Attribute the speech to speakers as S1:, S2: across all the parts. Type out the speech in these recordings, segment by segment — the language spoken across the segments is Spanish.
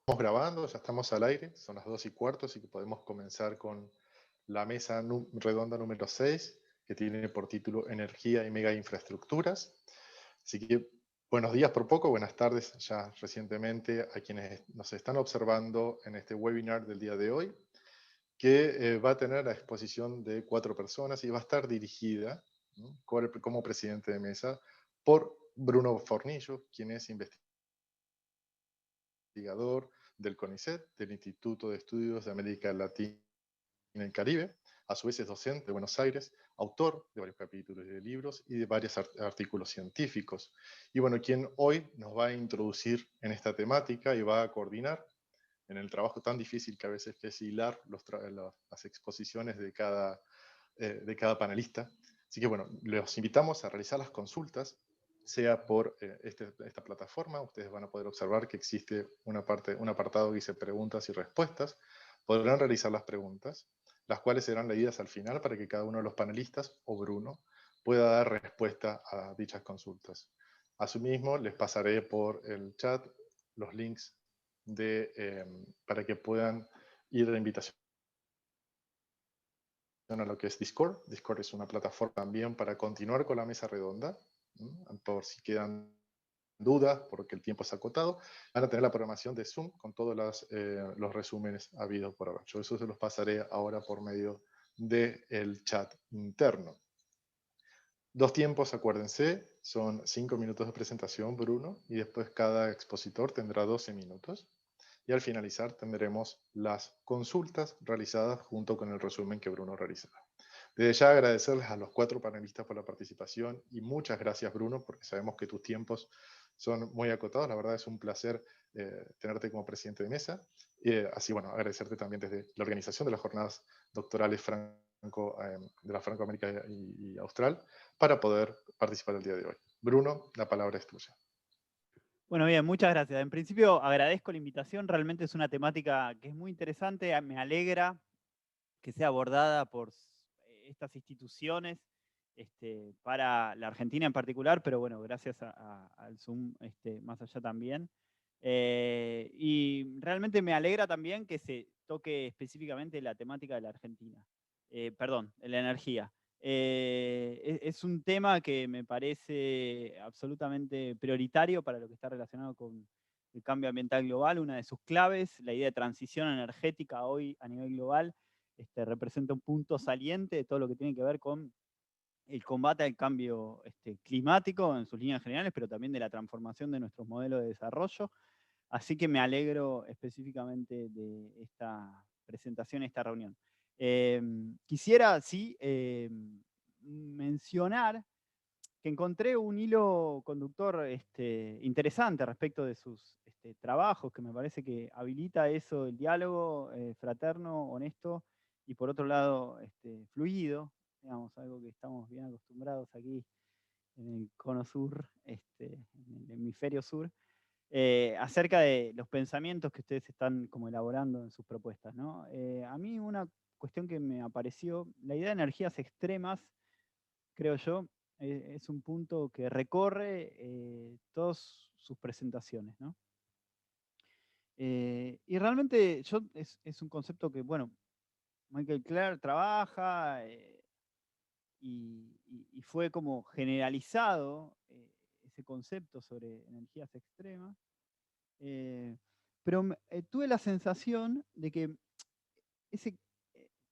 S1: Estamos grabando, ya estamos al aire, son las 2:15, así que podemos comenzar con la mesa redonda número 6, que tiene por título Energía y Mega Infraestructuras. Así que buenos días por poco, buenas tardes ya recientemente a quienes nos están observando en este webinar del día de hoy, que va a tener la exposición de 4 personas y va a estar dirigida, ¿no?, como presidente de mesa por Bruno Fornillo, quien es investigador del CONICET, del Instituto de Estudios de América Latina y el Caribe. A su vez es docente de Buenos Aires, autor de varios capítulos de libros y de varios artículos científicos. Y bueno, quien hoy nos va a introducir en esta temática y va a coordinar en el trabajo tan difícil que a veces es hilar las exposiciones de cada panelista. Así que bueno, los invitamos a realizar las consultas, sea por esta plataforma. Ustedes van a poder observar que existe un apartado que dice preguntas y respuestas. Podrán realizar las preguntas, las cuales serán leídas al final para que cada uno de los panelistas o Bruno pueda dar respuesta a dichas consultas. Asimismo, les pasaré por el chat los links para que puedan ir a la invitación a lo que es Discord. Discord es una plataforma también para continuar con la mesa redonda, por si quedan dudas, porque el tiempo es acotado. Van a tener la programación de Zoom con todos los resúmenes habidos por haber. Yo eso se los pasaré ahora por medio del chat interno. 2 tiempos, acuérdense, son 5 minutos de presentación, Bruno, y después cada expositor tendrá 12 minutos. Y al finalizar tendremos las consultas realizadas junto con el resumen que Bruno realizará. Desde ya agradecerles a los 4 panelistas por la participación y muchas gracias, Bruno, porque sabemos que tus tiempos son muy acotados. La verdad es un placer tenerte como presidente de mesa. Así, bueno, agradecerte también desde la organización de las jornadas doctorales de la Francoamérica y Austral para poder participar el día de hoy. Bruno, la palabra es tuya.
S2: Bueno, bien, muchas gracias. En principio agradezco la invitación, realmente es una temática que es muy interesante, me alegra que sea abordada por estas instituciones para la Argentina en particular, pero bueno, gracias al Zoom más allá también. Y realmente me alegra también que se toque específicamente la temática de la Argentina, perdón, de la energía. Es un tema que me parece absolutamente prioritario para lo que está relacionado con el cambio ambiental global, una de sus claves, la idea de transición energética hoy a nivel global, representa un punto saliente de todo lo que tiene que ver con el combate al cambio climático en sus líneas generales, pero también de la transformación de nuestros modelos de desarrollo. Así que me alegro específicamente de esta presentación, esta reunión. Quisiera, sí, mencionar que encontré un hilo conductor interesante respecto de sus trabajos, que me parece que habilita eso, el diálogo fraterno, honesto, y por otro lado, fluido, digamos, algo que estamos bien acostumbrados aquí en el cono sur, en el hemisferio sur, acerca de los pensamientos que ustedes están como elaborando en sus propuestas, ¿no? A mí una cuestión que me apareció, la idea de energías extremas, creo yo, es un punto que recorre todas sus presentaciones, ¿no? Y realmente es un concepto que, bueno, Michael Clark trabaja y fue como generalizado ese concepto sobre energías extremas. Pero tuve la sensación de que ese,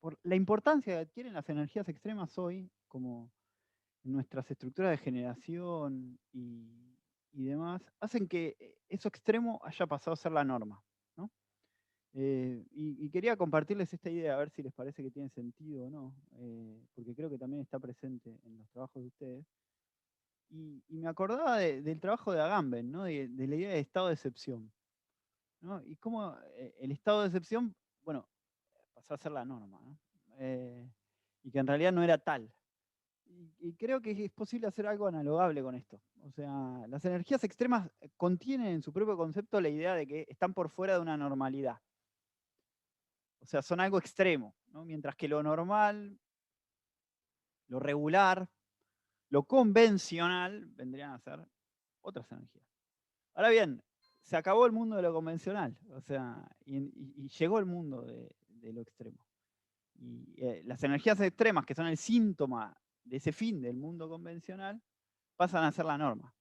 S2: por la importancia que adquieren las energías extremas hoy, como en nuestras estructuras de generación y demás, hacen que eso extremo haya pasado a ser la norma, ¿no? Y quería compartirles esta idea, a ver si les parece que tiene sentido o no, porque creo que también está presente en los trabajos de ustedes. Y me acordaba del trabajo de Agamben, ¿no? De la idea de estado de excepción, ¿no? Y cómo el estado de excepción, bueno, pasó a ser la norma, ¿no? Y que en realidad no era tal. Y creo que es posible hacer algo analogable con esto. O sea, las energías extremas contienen en su propio concepto la idea de que están por fuera de una normalidad. O sea, son algo extremo, ¿no? Mientras que lo normal, lo regular, lo convencional vendrían a ser otras energías. Ahora bien, se acabó el mundo de lo convencional, o sea, y llegó el mundo de lo extremo. Y las energías extremas, que son el síntoma de ese fin del mundo convencional, pasan a ser la norma.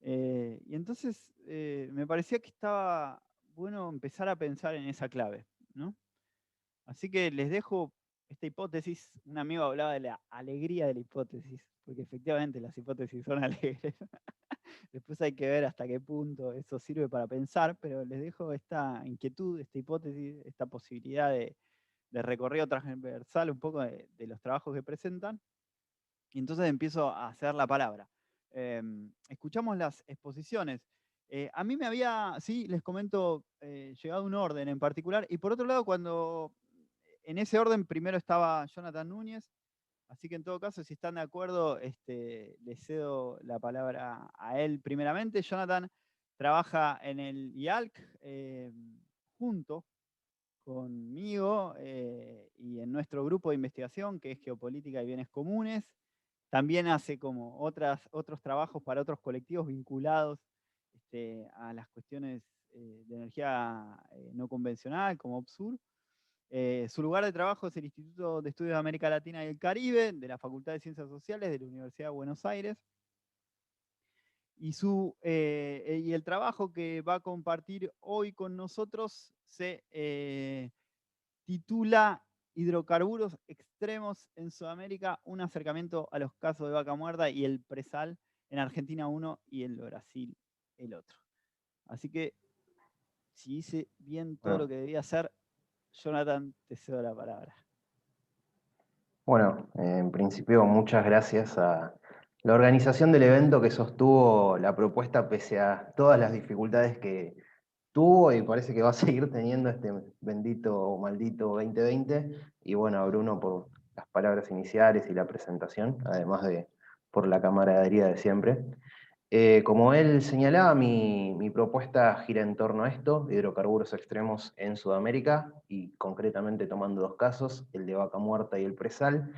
S2: Y entonces me parecía que estaba bueno empezar a pensar en esa clave, ¿no? Así que les dejo esta hipótesis. Un amigo hablaba de la alegría de la hipótesis, porque efectivamente las hipótesis son alegres. Después hay que ver hasta qué punto eso sirve para pensar, pero les dejo esta inquietud, esta hipótesis, esta posibilidad de recorrido transversal un poco de los trabajos que presentan. Y entonces empiezo a hacer la palabra. Escuchamos las exposiciones. A mí me había, sí, les comento, llegado un orden en particular. Y por otro lado, cuando en ese orden primero estaba Jonathan Núñez, así que en todo caso, si están de acuerdo, les cedo la palabra a él primeramente. Jonathan trabaja en el IALC junto conmigo y en nuestro grupo de investigación, que es Geopolítica y Bienes Comunes. También hace como otros trabajos para otros colectivos vinculados a las cuestiones de energía no convencional, como OPSUR. Su lugar de trabajo es el Instituto de Estudios de América Latina y el Caribe, de la Facultad de Ciencias Sociales de la Universidad de Buenos Aires. Y el trabajo que va a compartir hoy con nosotros se titula Hidrocarburos extremos en Sudamérica, un acercamiento a los casos de vaca muerta y el presal en Argentina uno y en Brasil el otro. Así que, si hice bien todo lo que debía hacer, Jonathan, te cedo la palabra.
S3: Bueno, en principio muchas gracias a la organización del evento que sostuvo la propuesta pese a todas las dificultades que tuvo y parece que va a seguir teniendo este bendito o maldito 2020. Y bueno, a Bruno por las palabras iniciales y la presentación, además de por la camaradería de siempre. Como él señalaba, mi propuesta gira en torno a esto, hidrocarburos extremos en Sudamérica, y concretamente tomando dos casos, el de vaca muerta y el presal.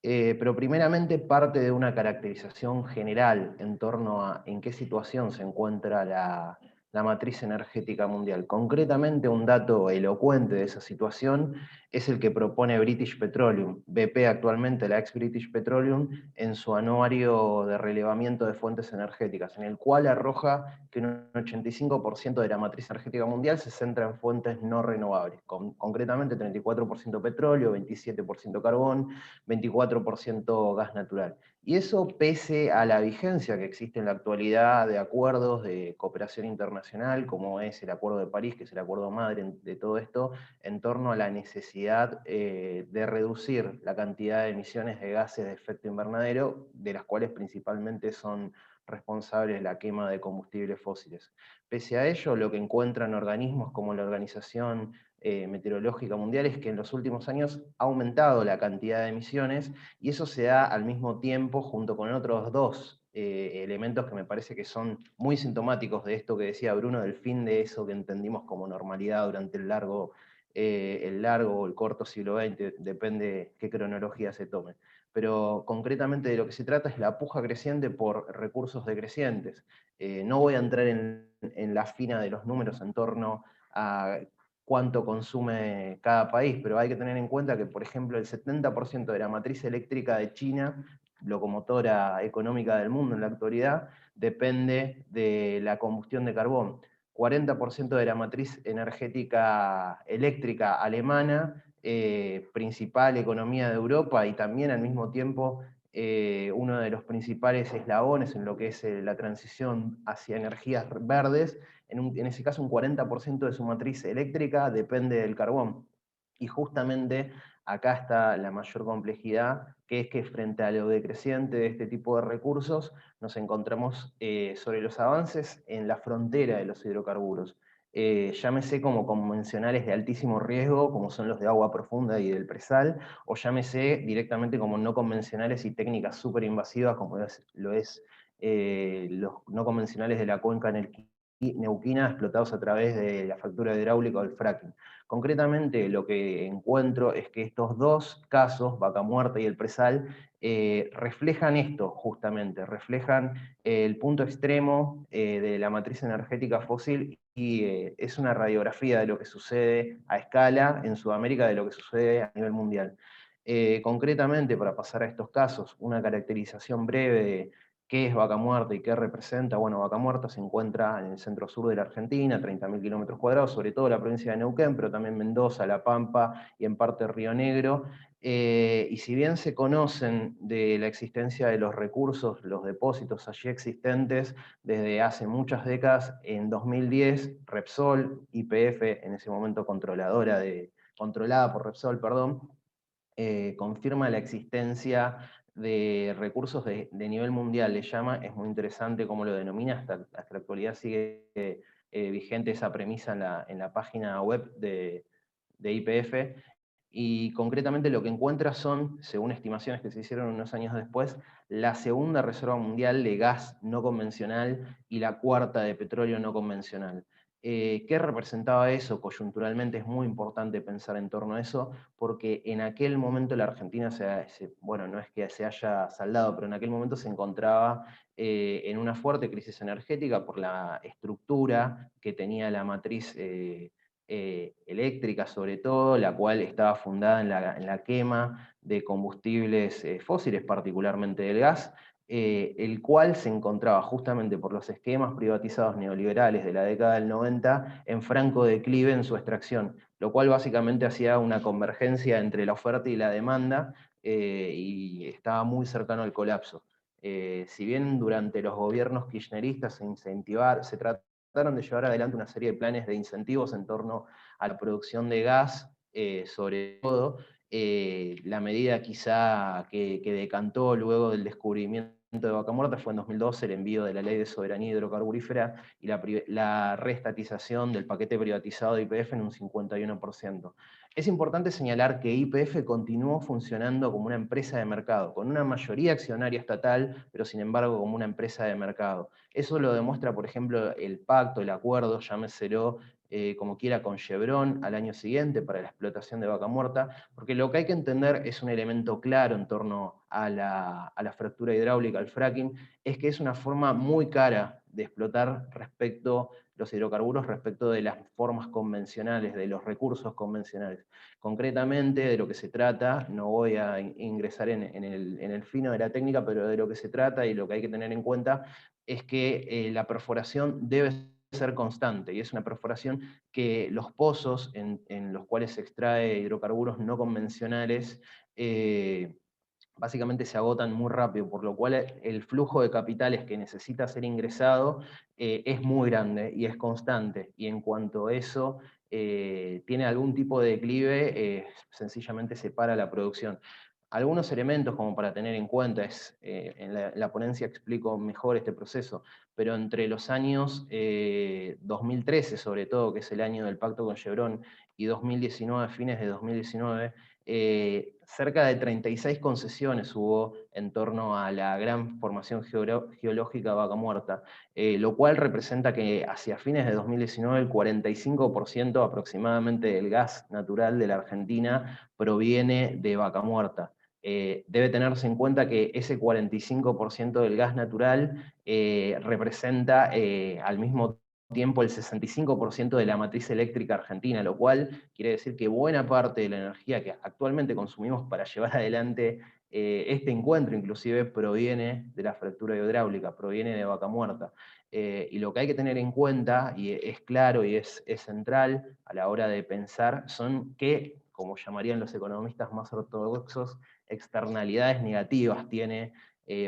S3: Pero primeramente parte de una caracterización general en torno a en qué situación se encuentra la matriz energética mundial. Concretamente, un dato elocuente de esa situación es el que propone British Petroleum, BP actualmente, la ex British Petroleum, en su anuario de relevamiento de fuentes energéticas, en el cual arroja que un 85% de la matriz energética mundial se centra en fuentes no renovables, concretamente 34% petróleo, 27% carbón, 24% gas natural. Y eso pese a la vigencia que existe en la actualidad de acuerdos de cooperación internacional, como es el Acuerdo de París, que es el acuerdo madre de todo esto, en torno a la necesidad de reducir la cantidad de emisiones de gases de efecto invernadero, de las cuales principalmente son responsables la quema de combustibles fósiles. Pese a ello, lo que encuentran organismos como la Organización Meteorológica Mundial es que en los últimos años ha aumentado la cantidad de emisiones, y eso se da al mismo tiempo junto con otros dos elementos que me parece que son muy sintomáticos de esto que decía Bruno, del fin de eso que entendimos como normalidad durante el largo o el corto siglo XX, depende qué cronología se tome. Pero concretamente de lo que se trata es la puja creciente por recursos decrecientes. No voy a entrar en la fina de los números en torno a cuánto consume cada país, pero hay que tener en cuenta que, por ejemplo, el 70% de la matriz eléctrica de China, locomotora económica del mundo en la actualidad, depende de la combustión de carbón. 40% de la matriz energética eléctrica alemana, principal economía de Europa y también al mismo tiempo uno de los principales eslabones en lo que es la transición hacia energías verdes. En ese caso un 40% de su matriz eléctrica depende del carbón. Y justamente acá está la mayor complejidad, que es que frente a lo decreciente de este tipo de recursos, nos encontramos sobre los avances en la frontera de los hidrocarburos. Llámese como convencionales de altísimo riesgo, como son los de agua profunda y del presal, o llámese directamente como no convencionales y técnicas súper invasivas, como lo es los no convencionales de la cuenca en el neuquina explotados a través de la fractura hidráulica o el fracking. Concretamente, lo que encuentro es que estos dos casos, Vaca Muerta y el Presal, reflejan esto justamente, reflejan el punto extremo de la matriz energética fósil y es una radiografía de lo que sucede a escala en Sudamérica, de lo que sucede a nivel mundial. Concretamente, para pasar a estos casos, una caracterización breve de qué es Vaca Muerta y qué representa. Bueno, Vaca Muerta se encuentra en el centro sur de la Argentina, 30.000 kilómetros cuadrados, sobre todo la provincia de Neuquén, pero también Mendoza, La Pampa y en parte Río Negro. Y si bien se conocen de la existencia de los recursos, los depósitos allí existentes desde hace muchas décadas, en 2010 Repsol, YPF, en ese momento controlada por Repsol, perdón, confirma la existencia de recursos de nivel mundial, le llama, es muy interesante cómo lo denomina, hasta la actualidad sigue vigente esa premisa en la página web de YPF, y concretamente lo que encuentra son, según estimaciones que se hicieron unos años después, la segunda reserva mundial de gas no convencional y la cuarta de petróleo no convencional. ¿Qué representaba eso? Coyunturalmente es muy importante pensar en torno a eso, porque en aquel momento la Argentina, bueno, no es que se haya saldado, pero en aquel momento se encontraba en una fuerte crisis energética por la estructura que tenía la matriz eléctrica, sobre todo, la cual estaba fundada en la quema de combustibles fósiles, particularmente del gas, el cual se encontraba justamente por los esquemas privatizados neoliberales de la década del 90 en franco declive en su extracción, lo cual básicamente hacía una convergencia entre la oferta y la demanda y estaba muy cercano al colapso. Si bien durante los gobiernos kirchneristas se trataron de llevar adelante una serie de planes de incentivos en torno a la producción de gas, sobre todo, la medida quizá que decantó luego del descubrimiento de Vaca Muerta fue en 2012 el envío de la Ley de Soberanía Hidrocarburífera y la reestatización del paquete privatizado de YPF en un 51%. Es importante señalar que YPF continuó funcionando como una empresa de mercado, con una mayoría accionaria estatal, pero sin embargo como una empresa de mercado. Eso lo demuestra, por ejemplo, el pacto, el acuerdo, llámeselo como quiera, con Chevron al año siguiente para la explotación de Vaca Muerta, porque lo que hay que entender es un elemento claro en torno a la fractura hidráulica, al fracking, es que es una forma muy cara de explotar los hidrocarburos respecto de las formas convencionales, de los recursos convencionales. Concretamente, de lo que se trata, no voy a ingresar en el fino de la técnica, pero de lo que se trata y lo que hay que tener en cuenta es que la perforación debe ser constante, y es una perforación que los pozos en los cuales se extrae hidrocarburos no convencionales básicamente se agotan muy rápido, por lo cual el flujo de capitales que necesita ser ingresado es muy grande y es constante, y en cuanto a eso tiene algún tipo de declive, sencillamente se para la producción. Algunos elementos como para tener en cuenta, en la ponencia explico mejor este proceso, pero entre los años 2013 sobre todo, que es el año del pacto con Chevron, y 2019, fines de 2019, cerca de 36 concesiones hubo en torno a la gran formación geológica Vaca Muerta, lo cual representa que hacia fines de 2019 el 45% aproximadamente del gas natural de la Argentina proviene de Vaca Muerta. Debe tenerse en cuenta que ese 45% del gas natural representa al mismo tiempo el 65% de la matriz eléctrica argentina, lo cual quiere decir que buena parte de la energía que actualmente consumimos para llevar adelante este encuentro inclusive proviene de la fractura hidráulica, proviene de Vaca Muerta. Y lo que hay que tener en cuenta, y es claro y es central a la hora de pensar, son que, como llamarían los economistas más ortodoxos, externalidades negativas tiene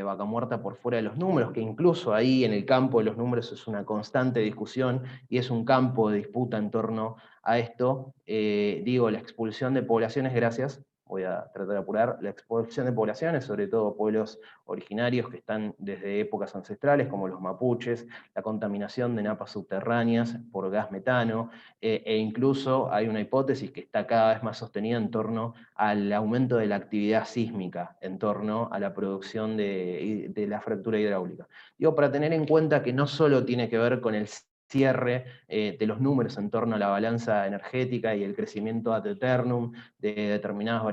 S3: Vaca Muerta por fuera de los números, que incluso ahí en el campo de los números es una constante discusión y es un campo de disputa en torno a esto. La expulsión de poblaciones, gracias, voy a tratar de apurar, la expulsión de poblaciones, sobre todo pueblos originarios que están desde épocas ancestrales, como los mapuches, la contaminación de napas subterráneas por gas metano, e incluso hay una hipótesis que está cada vez más sostenida en torno al aumento de la actividad sísmica, en torno a la producción de la fractura hidráulica. Digo, para tener en cuenta que no solo tiene que ver con el cierre de los números en torno a la balanza energética y el crecimiento ad eternum de determinadas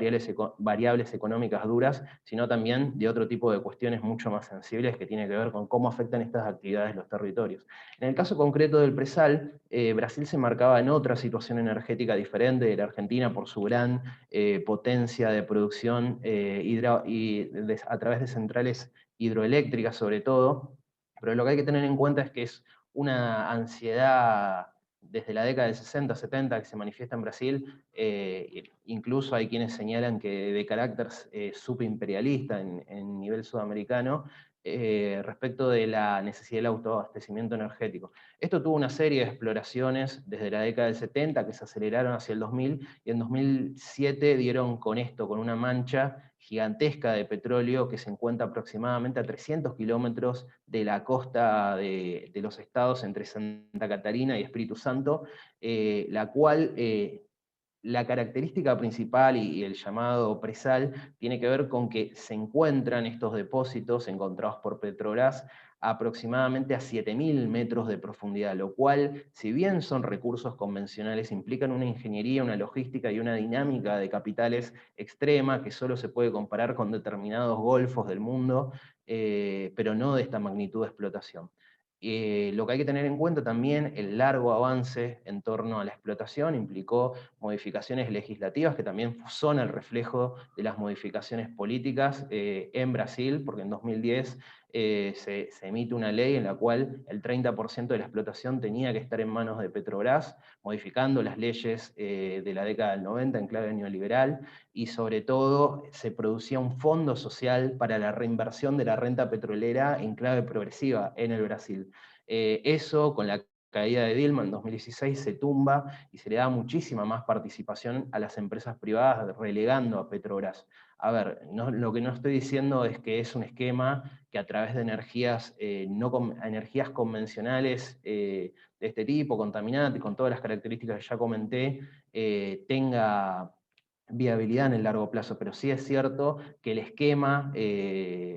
S3: variables económicas duras, sino también de otro tipo de cuestiones mucho más sensibles que tienen que ver con cómo afectan estas actividades los territorios. En el caso concreto del presal, Brasil se marcaba en otra situación energética diferente de la Argentina por su gran potencia de producción a través de centrales hidroeléctricas sobre todo, pero lo que hay que tener en cuenta es que es una ansiedad desde la década del 60, 70 que se manifiesta en Brasil, incluso hay quienes señalan que de carácter subimperialista en nivel sudamericano, respecto de la necesidad del autoabastecimiento energético. Esto tuvo una serie de exploraciones desde la década del 70 que se aceleraron hacia el 2000, y en 2007 dieron con esto, con una mancha gigantesca de petróleo que se encuentra aproximadamente a 300 kilómetros de la costa de los estados entre Santa Catarina y Espíritu Santo, la cual la característica principal y el llamado presal tiene que ver con que se encuentran estos depósitos encontrados por Petrobras aproximadamente a 7.000 metros de profundidad, lo cual, si bien son recursos convencionales, implican una ingeniería, una logística y una dinámica de capitales extrema que solo se puede comparar con determinados golfos del mundo, pero no de esta magnitud de explotación. Lo que hay que tener en cuenta también, el largo avance en torno a la explotación implicó modificaciones legislativas que también son el reflejo de las modificaciones políticas en Brasil, porque en 2010 se emite una ley en la cual el 30% de la explotación tenía que estar en manos de Petrobras, modificando las leyes de la década del 90 en clave neoliberal, y sobre todo se producía un fondo social para la reinversión de la renta petrolera en clave progresiva en el Brasil. Eso, con la caída de Dilma en 2016, se tumba y se le da muchísima más participación a las empresas privadas, relegando a Petrobras. A ver, lo que no estoy diciendo es que es un esquema que a través de energías, energías convencionales de este tipo, contaminantes, con todas las características que ya comenté, tenga viabilidad en el largo plazo, pero sí es cierto que el esquema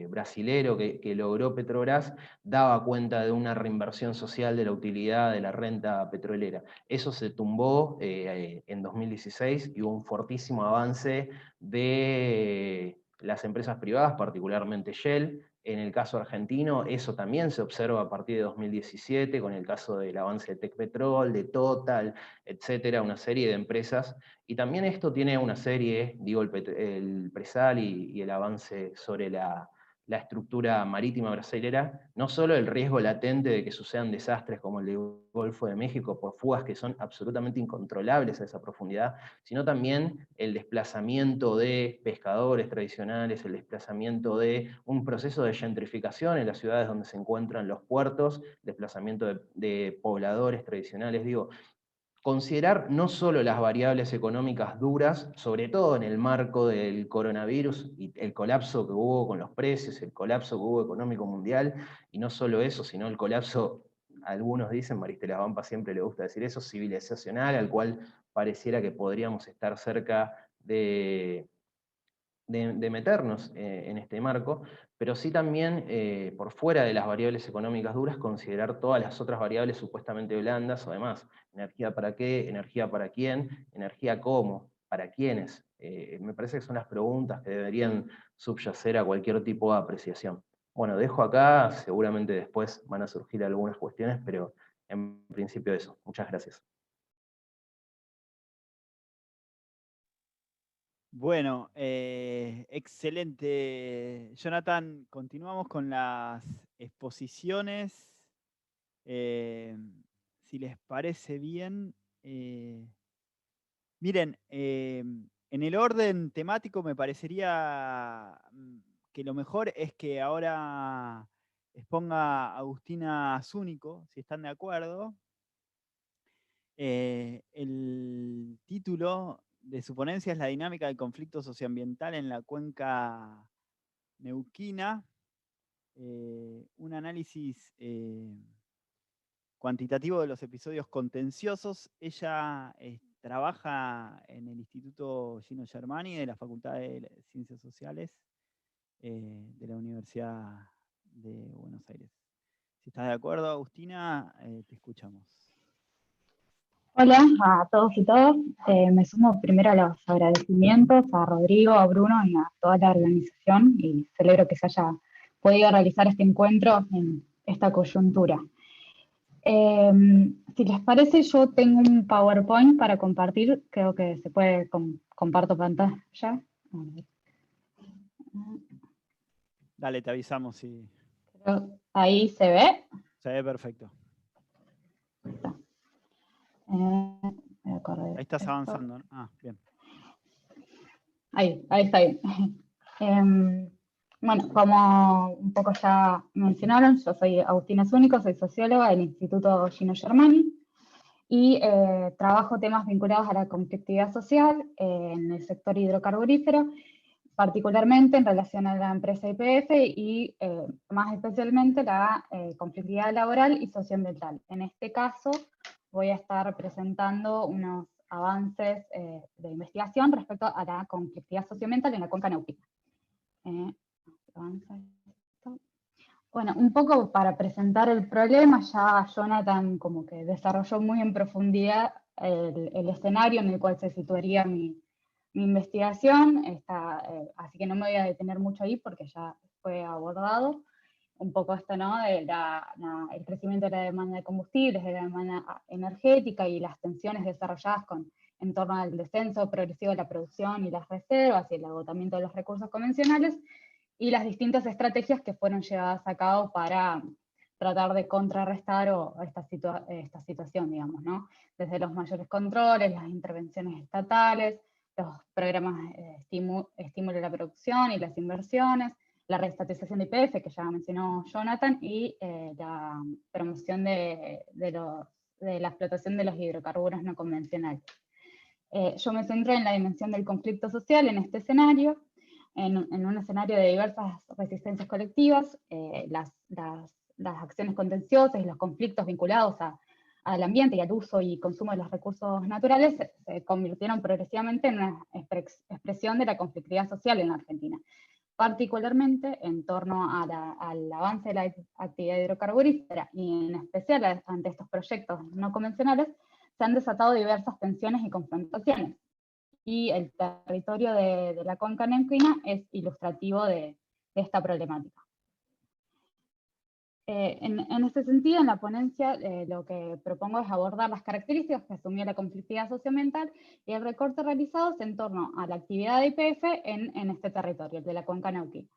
S3: brasilero que logró Petrobras daba cuenta de una reinversión social de la utilidad de la renta petrolera. Eso se tumbó en 2016 y hubo un fortísimo avance de las empresas privadas, particularmente Shell. En el caso argentino, eso también se observa a partir de 2017, con el caso del avance de Tecpetrol, de Total, etcétera, una serie de empresas. Y también esto tiene una serie, digo, el presal y el avance sobre la estructura marítima brasilera, no solo el riesgo latente de que sucedan desastres como el del Golfo de México por fugas que son absolutamente incontrolables a esa profundidad, sino también el desplazamiento de pescadores tradicionales, el desplazamiento de un proceso de gentrificación en las ciudades donde se encuentran los puertos, desplazamiento de pobladores tradicionales, digo, considerar no solo las variables económicas duras, sobre todo en el marco del coronavirus y el colapso que hubo con los precios, el colapso que hubo económico mundial, y no solo eso, sino el colapso, algunos dicen, Maristela Vampa siempre le gusta decir eso, civilizacional, al cual pareciera que podríamos estar cerca de meternos en este marco, pero sí también, por fuera de las variables económicas duras, considerar todas las otras variables supuestamente blandas, o además, energía para qué, energía para quién, energía cómo, para quiénes. Me parece que son las preguntas que deberían subyacer a cualquier tipo de apreciación. Bueno, dejo acá, seguramente después van a surgir algunas cuestiones, pero en principio eso. Muchas gracias.
S2: Bueno, excelente. Jonathan, continuamos con las exposiciones. Si les parece bien, miren, en el orden temático me parecería que lo mejor es que ahora exponga Agustina Zúnico, si están de acuerdo. El título de su ponencia es La dinámica del conflicto socioambiental en la cuenca neuquina, un análisis cuantitativo de los episodios contenciosos. Ella trabaja en el Instituto Gino Germani de la Facultad de Ciencias Sociales de la Universidad de Buenos Aires. Si ¿Estás de acuerdo, Agustina? Te escuchamos.
S4: Hola a todos y todas. Me sumo primero a los agradecimientos a Rodrigo, a Bruno y a toda la organización y celebro que se haya podido realizar este encuentro en esta coyuntura. Si les parece, yo tengo un PowerPoint para compartir, creo que se puede, comparto pantalla. A ver.
S2: Dale, te avisamos si
S4: Ahí se ve.
S2: se ve perfecto.
S4: Voy a correr
S2: Ahí estás
S4: esto.
S2: avanzando, ¿no? Ah, bien.
S4: Ahí está bien. Bueno, como un poco ya mencionaron, yo soy Agustina Zúñigo, soy socióloga del Instituto Gino Germani y trabajo temas vinculados a la conflictividad social en el sector hidrocarburífero, particularmente en relación a la empresa YPF y más especialmente la conflictividad laboral y socioambiental. En este caso voy a estar presentando unos avances de investigación respecto a la conflictividad socioambiental en la cuenca neuquina. Bueno, un poco para presentar el problema, ya Jonathan como que desarrolló muy en profundidad el escenario en el cual se situaría mi investigación, así que no me voy a detener mucho ahí porque ya fue abordado. Un poco esto, ¿no? De el crecimiento de la demanda de combustibles, de la demanda energética y las tensiones desarrolladas en torno al descenso progresivo de la producción y las reservas y el agotamiento de los recursos convencionales, y las distintas estrategias que fueron llevadas a cabo para tratar de contrarrestar esta situación, digamos, ¿no? Desde los mayores controles, las intervenciones estatales, los programas de estímulo a la producción y las inversiones, la reestatización de YPF, que ya mencionó Jonathan, y la promoción de la explotación de los hidrocarburos no convencionales. Yo me centro en la dimensión del conflicto social en este escenario, en un escenario de diversas resistencias colectivas, las acciones contenciosas y los conflictos vinculados al ambiente y al uso y consumo de los recursos naturales se convirtieron progresivamente en una expresión de la conflictividad social en la Argentina, particularmente en torno al avance de la actividad hidrocarburífera y en especial ante estos proyectos no convencionales, se han desatado diversas tensiones y confrontaciones. Y el territorio de la cuenca neuquina es ilustrativo de esta problemática. En este sentido, en la ponencia lo que propongo es abordar las características que asumió la conflictividad socioambiental y el recorte realizados en torno a la actividad de YPF en este territorio, el de la cuenca neuquina.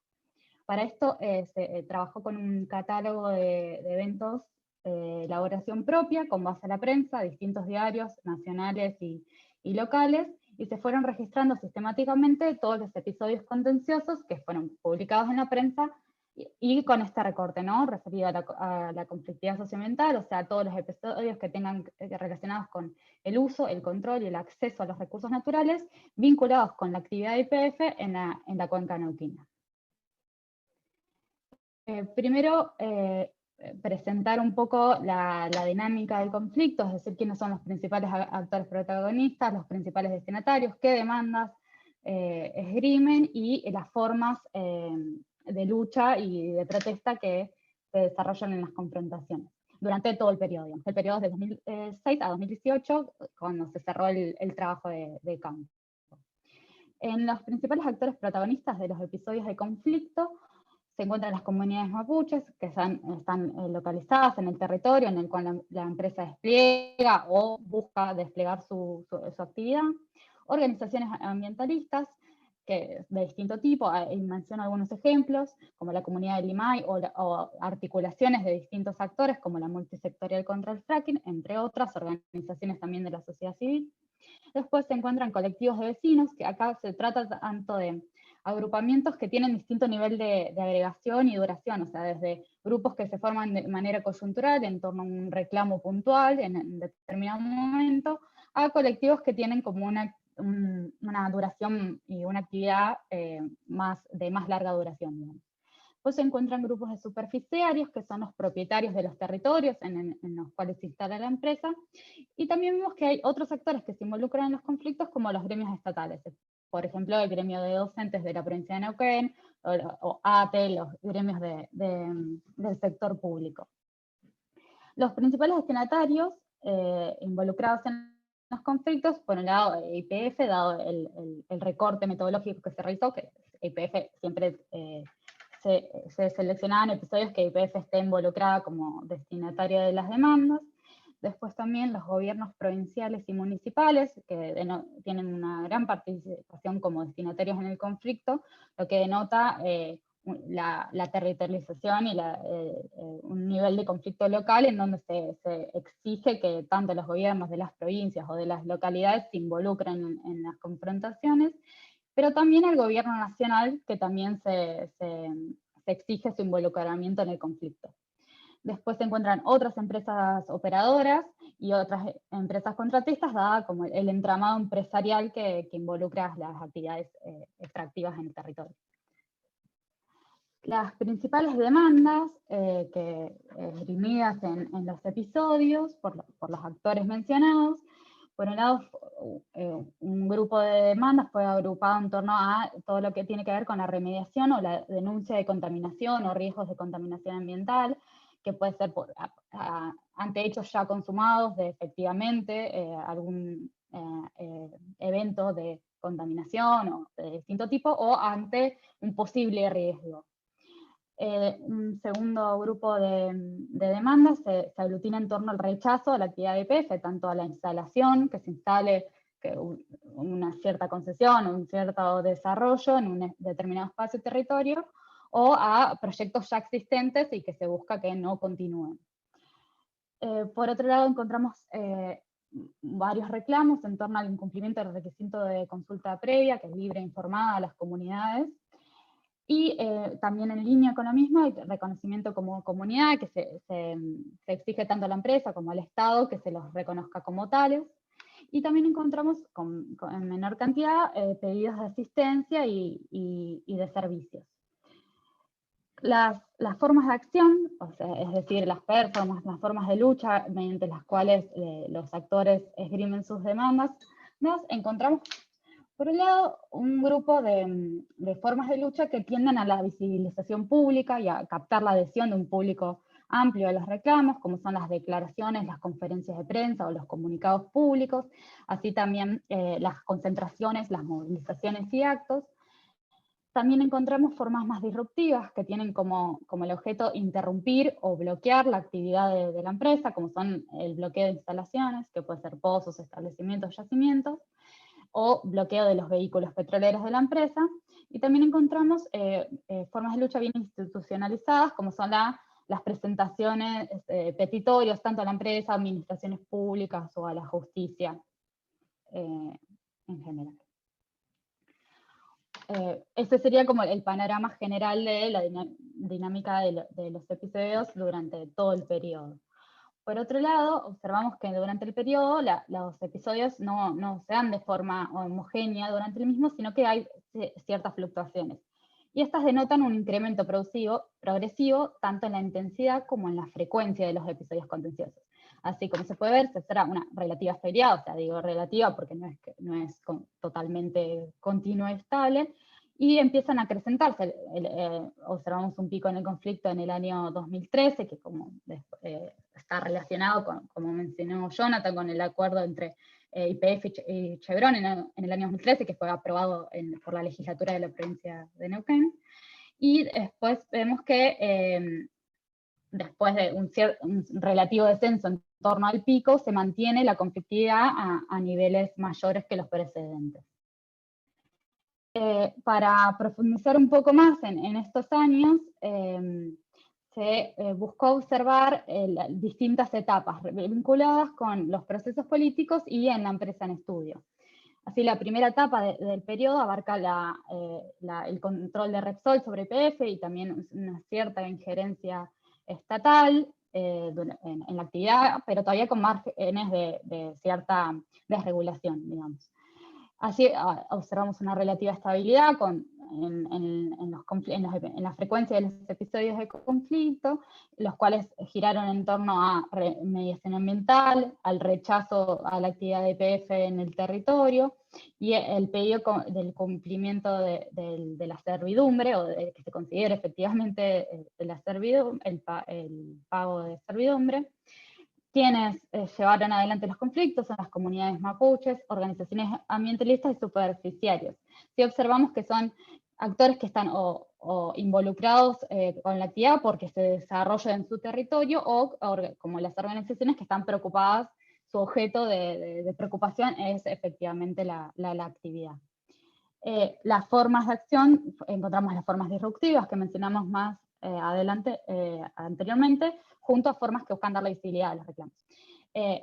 S4: Para esto se trabajó con un catálogo de eventos de elaboración propia, con base a la prensa, distintos diarios nacionales y locales, y se fueron registrando sistemáticamente todos los episodios contenciosos que fueron publicados en la prensa, y con este recorte, ¿no? Referido a la conflictividad socioambiental, o sea, todos los episodios que tengan relacionados con el uso, el control y el acceso a los recursos naturales, vinculados con la actividad de YPF en la cuenca neuquina. Primero, presentar un poco la dinámica del conflicto, es decir, quiénes son los principales actores protagonistas, los principales destinatarios, qué demandas esgrimen y las formas de lucha y de protesta que se desarrollan en las confrontaciones durante todo el periodo de 2006 a 2018, cuando se cerró el trabajo de campo. En los principales actores protagonistas de los episodios de conflicto se encuentran las comunidades mapuches, que están localizadas en el territorio en el cual la empresa despliega o busca desplegar su actividad, organizaciones ambientalistas de distinto tipo, y menciono algunos ejemplos, como la comunidad de Limay o articulaciones de distintos actores, como la multisectorial contra el fracking, entre otras organizaciones también de la sociedad civil. Después se encuentran colectivos de vecinos, que acá se trata tanto de agrupamientos que tienen distinto nivel de agregación y duración, o sea, desde grupos que se forman de manera coyuntural en torno a un reclamo puntual en determinado momento, a colectivos que tienen como una duración y una actividad de más larga duración, digamos. Después se encuentran grupos de superficiarios, que son los propietarios de los territorios en los cuales se instala la empresa, y también vemos que hay otros actores que se involucran en los conflictos, como los gremios estatales. Por ejemplo, el gremio de docentes de la provincia de Neuquén, o ATE, los gremios del sector público. Los principales destinatarios involucrados en los conflictos, por un lado YPF, dado el recorte metodológico que se realizó, que YPF siempre se seleccionaban episodios que YPF esté involucrada como destinataria de las demandas. Después también los gobiernos provinciales y municipales, que tienen una gran participación como destinatarios en el conflicto, lo que denota la territorialización y un nivel de conflicto local en donde se exige que tanto los gobiernos de las provincias o de las localidades se involucren en las confrontaciones, pero también el gobierno nacional, que también se exige su involucramiento en el conflicto. Después se encuentran otras empresas operadoras y otras empresas contratistas, dada como el entramado empresarial que involucra las actividades extractivas en el territorio. Las principales demandas que esgrimidas en los episodios por los actores mencionados, por un lado, un grupo de demandas fue agrupado en torno a todo lo que tiene que ver con la remediación o la denuncia de contaminación o riesgos de contaminación ambiental, que puede ser ante hechos ya consumados de efectivamente algún evento de contaminación o de distinto tipo, o ante un posible riesgo. Un segundo grupo de demandas se aglutina en torno al rechazo a la actividad de YPF, tanto a la instalación, que se instale una cierta concesión o un cierto desarrollo en un determinado espacio y territorio, o a proyectos ya existentes y que se busca que no continúen. Por otro lado, encontramos varios reclamos en torno al incumplimiento del requisito de consulta previa, que es libre e informada a las comunidades, y también en línea con lo mismo, el reconocimiento como comunidad, que se exige tanto a la empresa como al Estado que se los reconozca como tales. Y también encontramos en menor cantidad pedidos de asistencia y de servicios. Las formas de acción, o sea, es decir, las formas de lucha mediante las cuales los actores esgrimen sus demandas, nos encontramos, por un lado, un grupo de formas de lucha que tienden a la visibilización pública y a captar la adhesión de un público amplio a los reclamos, como son las declaraciones, las conferencias de prensa o los comunicados públicos, así también las concentraciones, las movilizaciones y actos. También encontramos formas más disruptivas que tienen como el objeto interrumpir o bloquear la actividad de la empresa, como son el bloqueo de instalaciones, que puede ser pozos, establecimientos, yacimientos, o bloqueo de los vehículos petroleros de la empresa. Y también encontramos formas de lucha bien institucionalizadas, como son las presentaciones, petitorios, tanto a la empresa, administraciones públicas o a la justicia en general. Ese sería como el panorama general de la dinámica de los episodios durante todo el periodo. Por otro lado, observamos que durante el periodo los episodios no se dan de forma homogénea durante el mismo, sino que hay ciertas fluctuaciones. Y estas denotan un incremento progresivo tanto en la intensidad como en la frecuencia de los episodios contenciosos. Así como se puede ver, se observa una relativa estabilidad, o sea, digo relativa porque no es totalmente continua y estable, y empiezan a acrecentarse. Observamos un pico en el conflicto en el año 2013, que como está relacionado, como mencionó Jonathan, con el acuerdo entre YPF y Chevron en el año 2013, que fue aprobado por la legislatura de la provincia de Neuquén. Y después vemos que después de un relativo descenso en torno al pico, se mantiene la conflictividad a niveles mayores que los precedentes. Para profundizar un poco más en estos años, se buscó observar distintas etapas vinculadas con los procesos políticos y en la empresa en estudio. Así, la primera etapa del periodo abarca el control de Repsol sobre YPF y también una cierta injerencia estatal en la actividad, pero todavía con márgenes de cierta desregulación, digamos. Así observamos una relativa estabilidad en la frecuencia de los episodios de conflicto, los cuales giraron en torno a mediación ambiental, al rechazo a la actividad de YPF en el territorio, y el pedido del cumplimiento de la servidumbre, o de que se considere efectivamente el pago de servidumbre. Quienes llevaron adelante los conflictos son las comunidades mapuches, organizaciones ambientalistas y superficiarios. Si observamos que son actores que están o involucrados con la actividad porque se desarrolla en su territorio, o como las organizaciones que están preocupadas, su objeto de preocupación es efectivamente la actividad. Las formas de acción, encontramos las formas disruptivas que mencionamos más anteriormente, junto a formas que buscan darle visibilidad a los reclamos.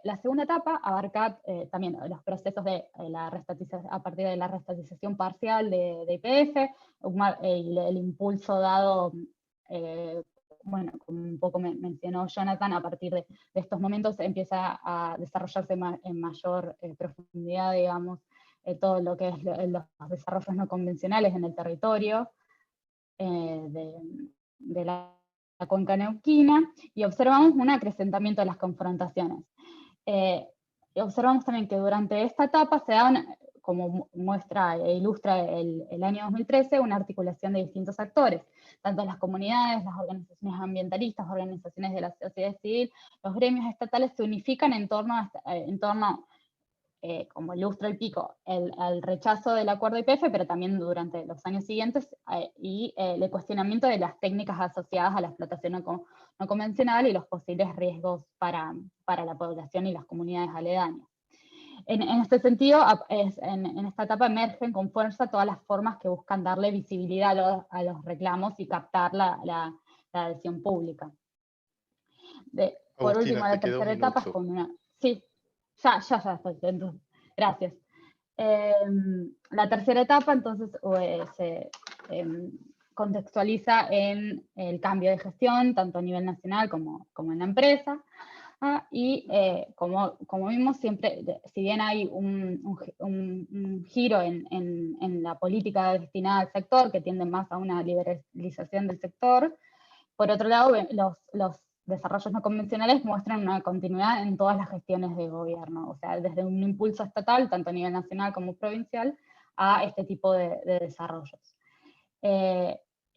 S4: La segunda etapa abarca también los procesos de la restatización, a partir de la restatización parcial de YPF, el impulso dado, bueno, como un poco mencionó Jonathan, a partir de estos momentos empieza a desarrollarse en mayor profundidad, digamos, todo lo que es los desarrollos no convencionales en el territorio de la cuenca neuquina, y observamos un acrecentamiento de las confrontaciones. Observamos también que durante esta etapa se da, como muestra e ilustra el año 2013, una articulación de distintos actores, tanto las comunidades, las organizaciones ambientalistas, organizaciones de la sociedad civil, los gremios estatales se unifican en torno como ilustra el Pico, el rechazo del acuerdo YPF, pero también durante los años siguientes, y el cuestionamiento de las técnicas asociadas a la explotación no convencional y los posibles riesgos para la población y las comunidades aledañas. En este sentido, en esta etapa emergen con fuerza todas las formas que buscan darle visibilidad a los reclamos y captar la adhesión pública. Por
S1: Agustina,
S4: último, la
S1: te queda un
S4: tercera etapa es
S1: minuto.
S4: con una... Sí, ya estoy dentro. Gracias. La tercera etapa, entonces, se contextualiza en el cambio de gestión, tanto a nivel nacional como en la empresa. Y como vimos, siempre, si bien hay un giro en la política destinada al sector, que tiende más a una liberalización del sector, por otro lado, los desarrollos no convencionales muestran una continuidad en todas las gestiones de gobierno, o sea, desde un impulso estatal, tanto a nivel nacional como provincial, a este tipo de desarrollos.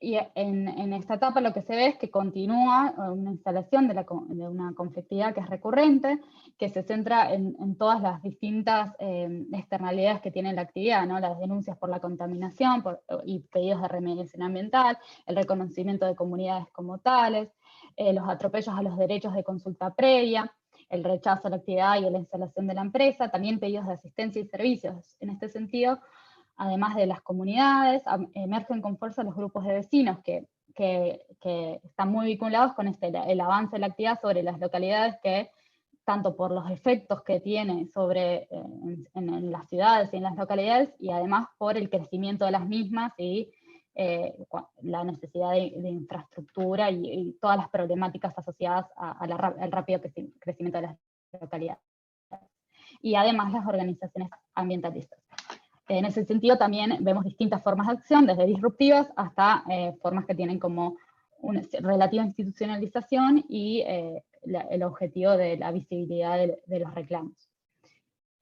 S4: Y en esta etapa lo que se ve es que continúa una instalación de una conflictividad que es recurrente, que se centra en todas las distintas externalidades que tiene la actividad, ¿no? Las denuncias por la contaminación y pedidos de remediación ambiental, el reconocimiento de comunidades como tales, los atropellos a los derechos de consulta previa, el rechazo a la actividad y a la instalación de la empresa, también pedidos de asistencia y servicios. En este sentido, además de las comunidades, emergen con fuerza los grupos de vecinos que están muy vinculados con el avance de la actividad sobre las localidades, que tanto por los efectos que tiene en las ciudades y en las localidades, y además por el crecimiento de las mismas y la necesidad de infraestructura y todas las problemáticas asociadas al rápido crecimiento de las localidades. Y además las organizaciones ambientalistas. En ese sentido también vemos distintas formas de acción, desde disruptivas hasta formas que tienen como una relativa institucionalización y el objetivo de la visibilidad de los reclamos.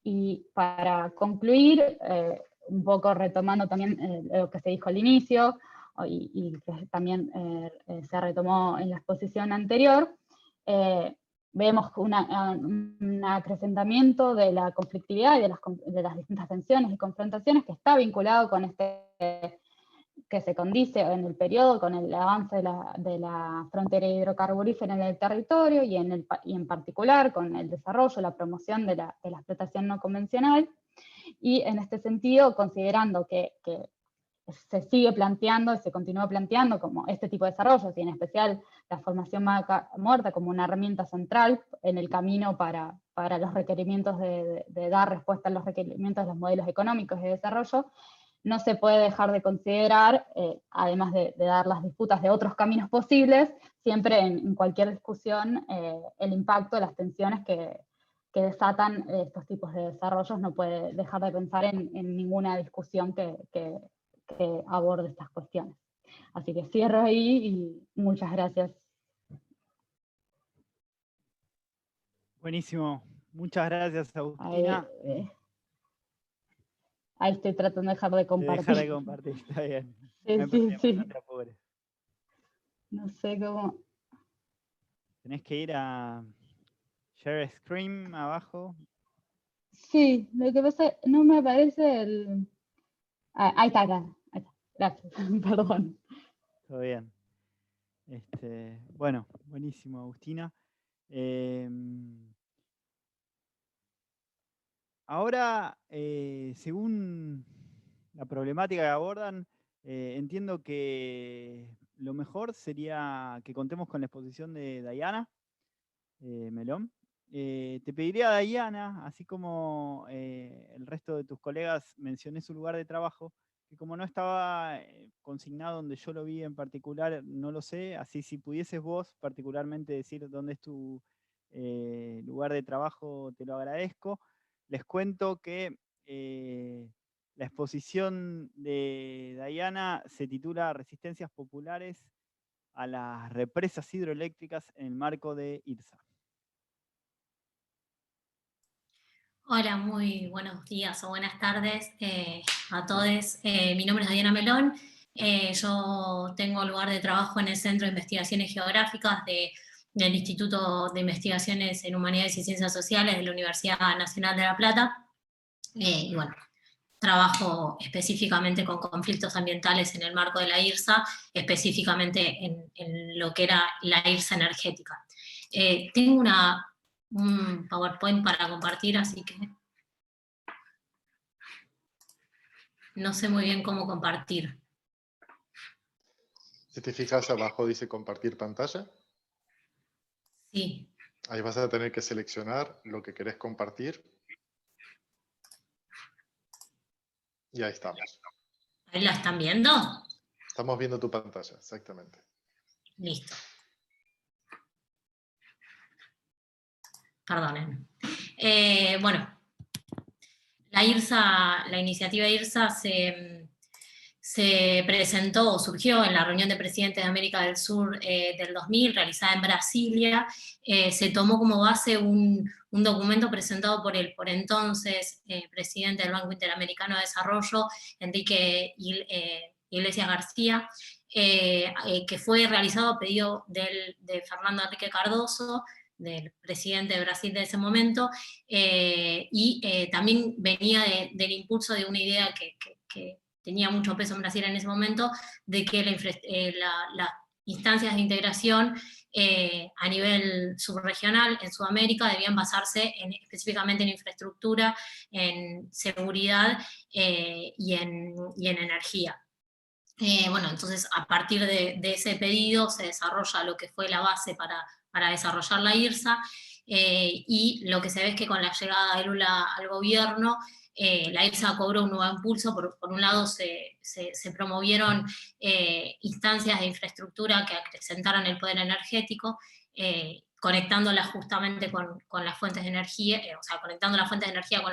S4: Y para concluir, un poco retomando también lo que se dijo al inicio, y que también se retomó en la exposición anterior, vemos un acrecentamiento de la conflictividad y de las distintas tensiones y confrontaciones, que está vinculado con que se condice en el periodo con el avance de la frontera hidrocarburífera en el territorio, y en particular con el desarrollo, la promoción de la explotación no convencional. Y en este sentido, considerando que se sigue planteando y se continúa planteando como este tipo de desarrollos, y en especial la formación muerta como una herramienta central en el camino para los requerimientos de dar respuesta a los requerimientos de los modelos económicos de desarrollo, no se puede dejar de considerar, además de dar las disputas de otros caminos posibles, siempre en cualquier discusión, el impacto, las tensiones que desatan estos tipos de desarrollos. No puede dejar de pensar en ninguna discusión que aborde estas cuestiones. Así que cierro ahí y muchas gracias.
S2: Buenísimo. Muchas gracias, Agustina.
S4: Ahí estoy tratando de dejar de
S2: De
S4: compartir.
S2: dejar de compartir, está bien.
S4: Sí,
S2: No hay
S4: sí,
S2: problema,
S4: sí.
S2: no te apures.
S4: No sé cómo.
S2: Tenés que ir a Share Screen abajo.
S4: Sí, lo que pasa, no me aparece el. Ah, ahí está, acá. Ahí está. Gracias, perdón.
S2: Todo bien. Bueno, buenísimo, Agustina. Ahora, según la problemática que abordan, entiendo que lo mejor sería que contemos con la exposición de Diana Melón. Te pediría, Diana, así como el resto de tus colegas, mencioné su lugar de trabajo, que como no estaba consignado donde yo lo vi en particular, no lo sé, así si pudieses vos particularmente decir dónde es tu lugar de trabajo, te lo agradezco. Les cuento que la exposición de Diana se titula Resistencias Populares a las represas hidroeléctricas en el marco de IRSA.
S5: Hola, muy buenos días o buenas tardes a todos. Mi nombre es Diana Melón. Yo tengo lugar de trabajo en el Centro de Investigaciones Geográficas del Instituto de Investigaciones en Humanidades y Ciencias Sociales de la Universidad Nacional de La Plata. Y bueno, trabajo específicamente con conflictos ambientales en el marco de la IRSA, específicamente en lo que era la IRSA energética. Tengo un PowerPoint para compartir, así que no sé muy bien cómo compartir.
S1: Si te fijas abajo dice compartir pantalla.
S5: Sí.
S1: Ahí vas a tener que seleccionar lo que querés compartir. Y ahí estamos.
S5: ¿Ahí la están viendo?
S1: Estamos viendo tu pantalla, exactamente.
S5: Listo. Perdonen. Bueno, la IRSA, la iniciativa IRSA se presentó o surgió en la reunión de presidentes de América del Sur del 2000, realizada en Brasilia. Se tomó como base un documento presentado por el por entonces presidente del Banco Interamericano de Desarrollo, Enrique Iglesias García, que fue realizado a pedido de Fernando Henrique Cardoso, del presidente de Brasil de ese momento, y también venía del impulso de una idea que tenía mucho peso en Brasil en ese momento, de que las instancias de integración a nivel subregional en Sudamérica debían basarse específicamente en infraestructura, en seguridad y en energía. Bueno, entonces a partir de ese pedido se desarrolla lo que fue la base para desarrollar la IRSA, y lo que se ve es que con la llegada de Lula al gobierno, la IRSA cobró un nuevo impulso. Por un lado se promovieron instancias de infraestructura que acrecentaran el poder energético, conectándolas justamente con las fuentes de energía, o sea, conectando las fuentes de energía con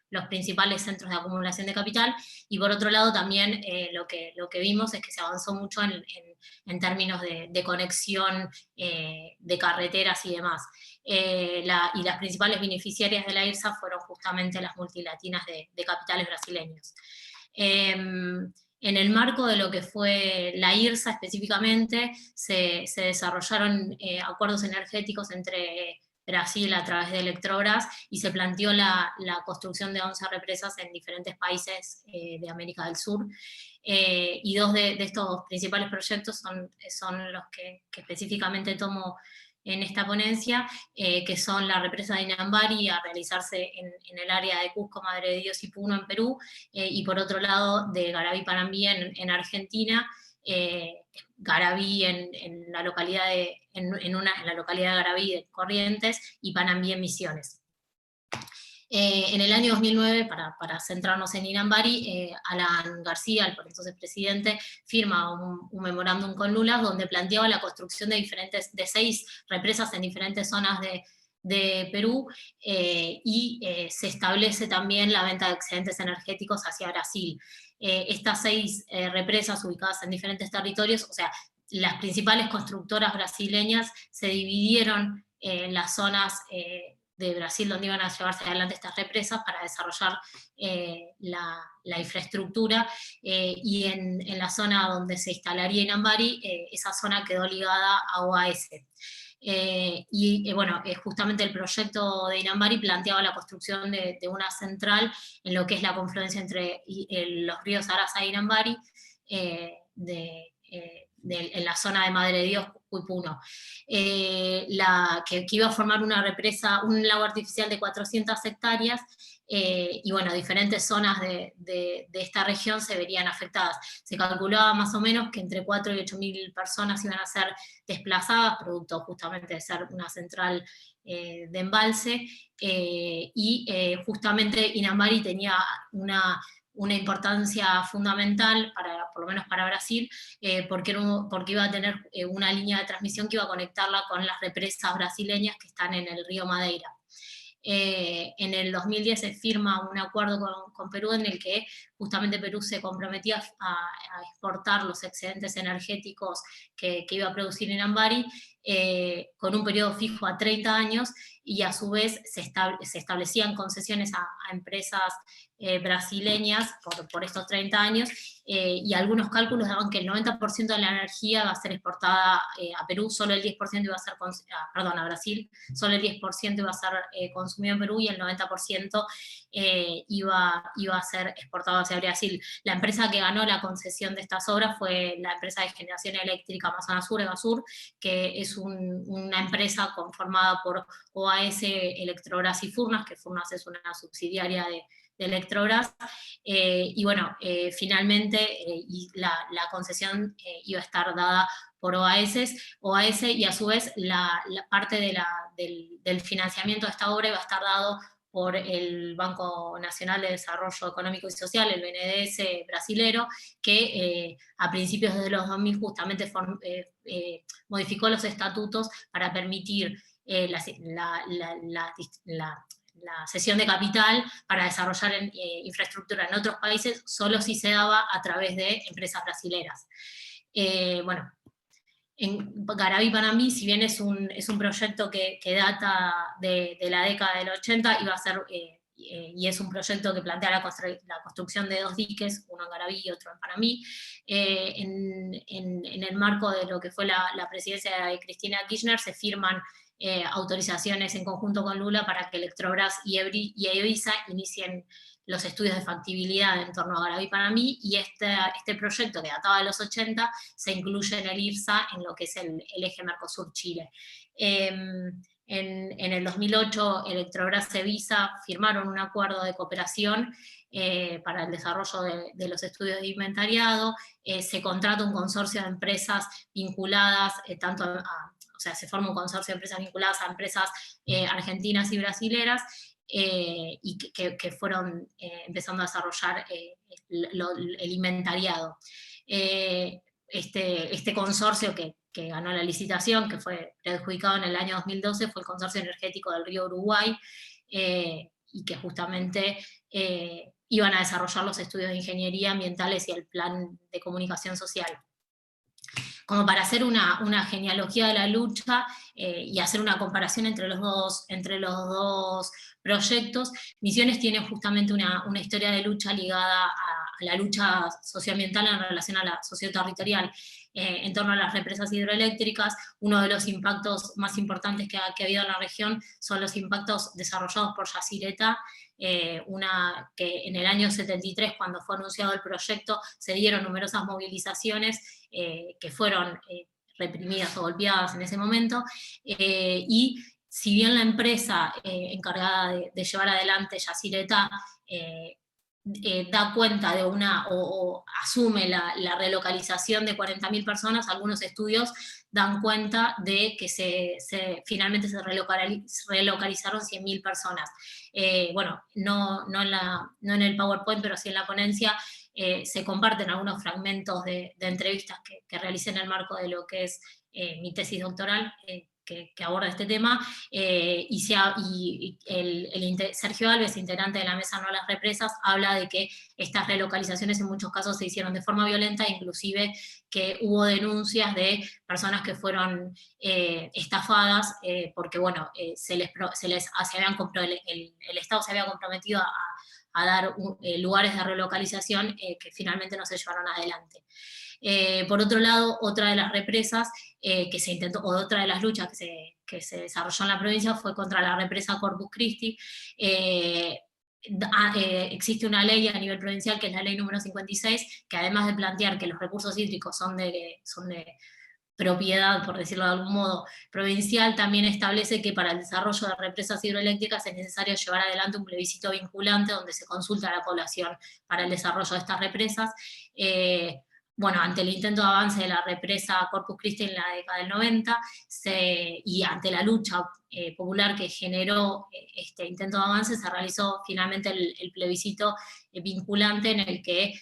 S5: los principales centros de acumulación de capital, y por otro lado también lo que vimos es que se avanzó mucho en términos de conexión de carreteras y demás. Y las principales beneficiarias de la IRSA fueron justamente las multilatinas de capitales brasileños. En el marco de lo que fue la IRSA específicamente, se desarrollaron acuerdos energéticos entre Brasil a través de Electrobras, y se planteó la construcción de 11 represas en diferentes países de América del Sur. Y dos de estos principales proyectos son los que específicamente tomo en esta ponencia, que son la represa de Inambari, a realizarse en el área de Cusco, Madre de Dios y Puno en Perú, y por otro lado de Garaví-Panambí en Argentina, Garaví en la localidad en la localidad de Garaví de Corrientes, y Panambí en Misiones. En el año 2009, para centrarnos en Inambari, Alan García, el por entonces presidente, firma un memorándum con Lula donde planteaba la construcción de 6 represas en diferentes zonas de Perú, y se establece también la venta de excedentes energéticos hacia Brasil. Estas 6 represas ubicadas en diferentes territorios, o sea, las principales constructoras brasileñas se dividieron en las zonas Brasil, donde iban a llevarse adelante estas represas para desarrollar la infraestructura, y en la zona donde se instalaría Inambari, esa zona quedó ligada a OAS. Bueno, justamente el proyecto de Inambari planteaba la construcción de una central en lo que es la confluencia entre los ríos Arasa e Inambari, en la zona de Madre de Dios, Cuipuno, que iba a formar una represa, un lago artificial de 400 hectáreas, y bueno, diferentes zonas de esta región se verían afectadas. Se calculaba más o menos que entre 4 y 8.000 personas iban a ser desplazadas, producto justamente de ser una central de embalse, y justamente Inambari tenía una importancia fundamental, por lo menos para Brasil, porque iba a tener una línea de transmisión que iba a conectarla con las represas brasileñas que están en el río Madeira. En el 2010 se firma un acuerdo con Perú en el que justamente Perú se comprometía a exportar los excedentes energéticos que iba a producir Inambari, con un periodo fijo a 30 años, y a su vez se establecían concesiones a empresas brasileñas por estos 30 años, y algunos cálculos daban que el 90% de la energía va a ser exportada a Perú, solo el 10% iba a ser, a Brasil, solo el 10% iba a ser consumido en Perú, y el 90% iba a ser exportado hacia Brasil. La empresa que ganó la concesión de estas obras fue la empresa de generación eléctrica Amazonas Sur, Evasur, que es una empresa conformada por OAS, Electrobras y Furnas, que Furnas es una subsidiaria de Electrobras, y bueno, finalmente la concesión iba a estar dada por OAS, y a su vez la parte del financiamiento de esta obra iba a estar dado por el Banco Nacional de Desarrollo Económico y Social, el BNDES brasilero, que a principios de los 2000 justamente modificó los estatutos para permitir la cesión de capital para desarrollar infraestructura en otros países, solo si se daba a través de empresas brasileras. Bueno, en Garaví Panambi, si bien es un proyecto que data de la década del 80, iba a ser, y es un proyecto que plantea la construcción de 2 diques, uno en Garaví y otro en Panambi, en el marco de lo que fue la presidencia de Cristina Kirchner, se firman autorizaciones en conjunto con Lula para que Electrobras y Evisa inicien los estudios de factibilidad en torno a Garaví Panambi, y este proyecto que databa de los 80 se incluye en el IRSA, en lo que es el eje Mercosur-Chile. En el 2008 Electrobras y Evisa firmaron un acuerdo de cooperación para el desarrollo de los estudios de inventariado. Se contrata un consorcio de empresas vinculadas o sea, se forma un consorcio de empresas vinculadas a empresas argentinas y brasileras, y que fueron empezando a desarrollar el inventariado. Este consorcio que ganó la licitación, que fue adjudicado en el año 2012, fue el Consorcio Energético del Río Uruguay, y que justamente iban a desarrollar los estudios de ingeniería ambientales y el plan de comunicación social. Como para hacer una genealogía de la lucha y hacer una comparación entre los dos proyectos, Misiones tiene justamente una historia de lucha ligada a la lucha socioambiental en relación a la socioterritorial. En torno a las represas hidroeléctricas, uno de los impactos más importantes que ha habido en la región son los impactos desarrollados por Yacyretá, que en el año 73, cuando fue anunciado el proyecto, se dieron numerosas movilizaciones que fueron reprimidas o golpeadas en ese momento, y si bien la empresa encargada de llevar adelante Yacyretá da cuenta de o asume la relocalización de 40.000 personas, algunos estudios dan cuenta de que finalmente se relocalizaron 100.000 personas. Bueno, no en el PowerPoint, pero sí en la ponencia, se comparten algunos fragmentos de entrevistas que realicé en el marco de lo que es mi tesis doctoral, aborda este tema, Sergio Alves, integrante de la Mesa No a las Represas, habla de que estas relocalizaciones en muchos casos se hicieron de forma violenta, inclusive que hubo denuncias de personas que fueron estafadas, porque bueno, el Estado se había comprometido a dar lugares de relocalización que finalmente no se llevaron adelante. Por otro lado, otra de las represas que se intentó, o otra de las luchas que se desarrolló en la provincia fue contra la represa Corpus Christi. Existe una ley a nivel provincial, que es la ley número 56, que además de plantear que los recursos hídricos son de propiedad, por decirlo de algún modo, provincial, también establece que para el desarrollo de represas hidroeléctricas es necesario llevar adelante un plebiscito vinculante donde se consulta a la población para el desarrollo de estas represas. Bueno, ante el intento de avance de la represa Corpus Christi en la década del 90, y ante la lucha popular que generó este intento de avance, se realizó finalmente el plebiscito vinculante, en el que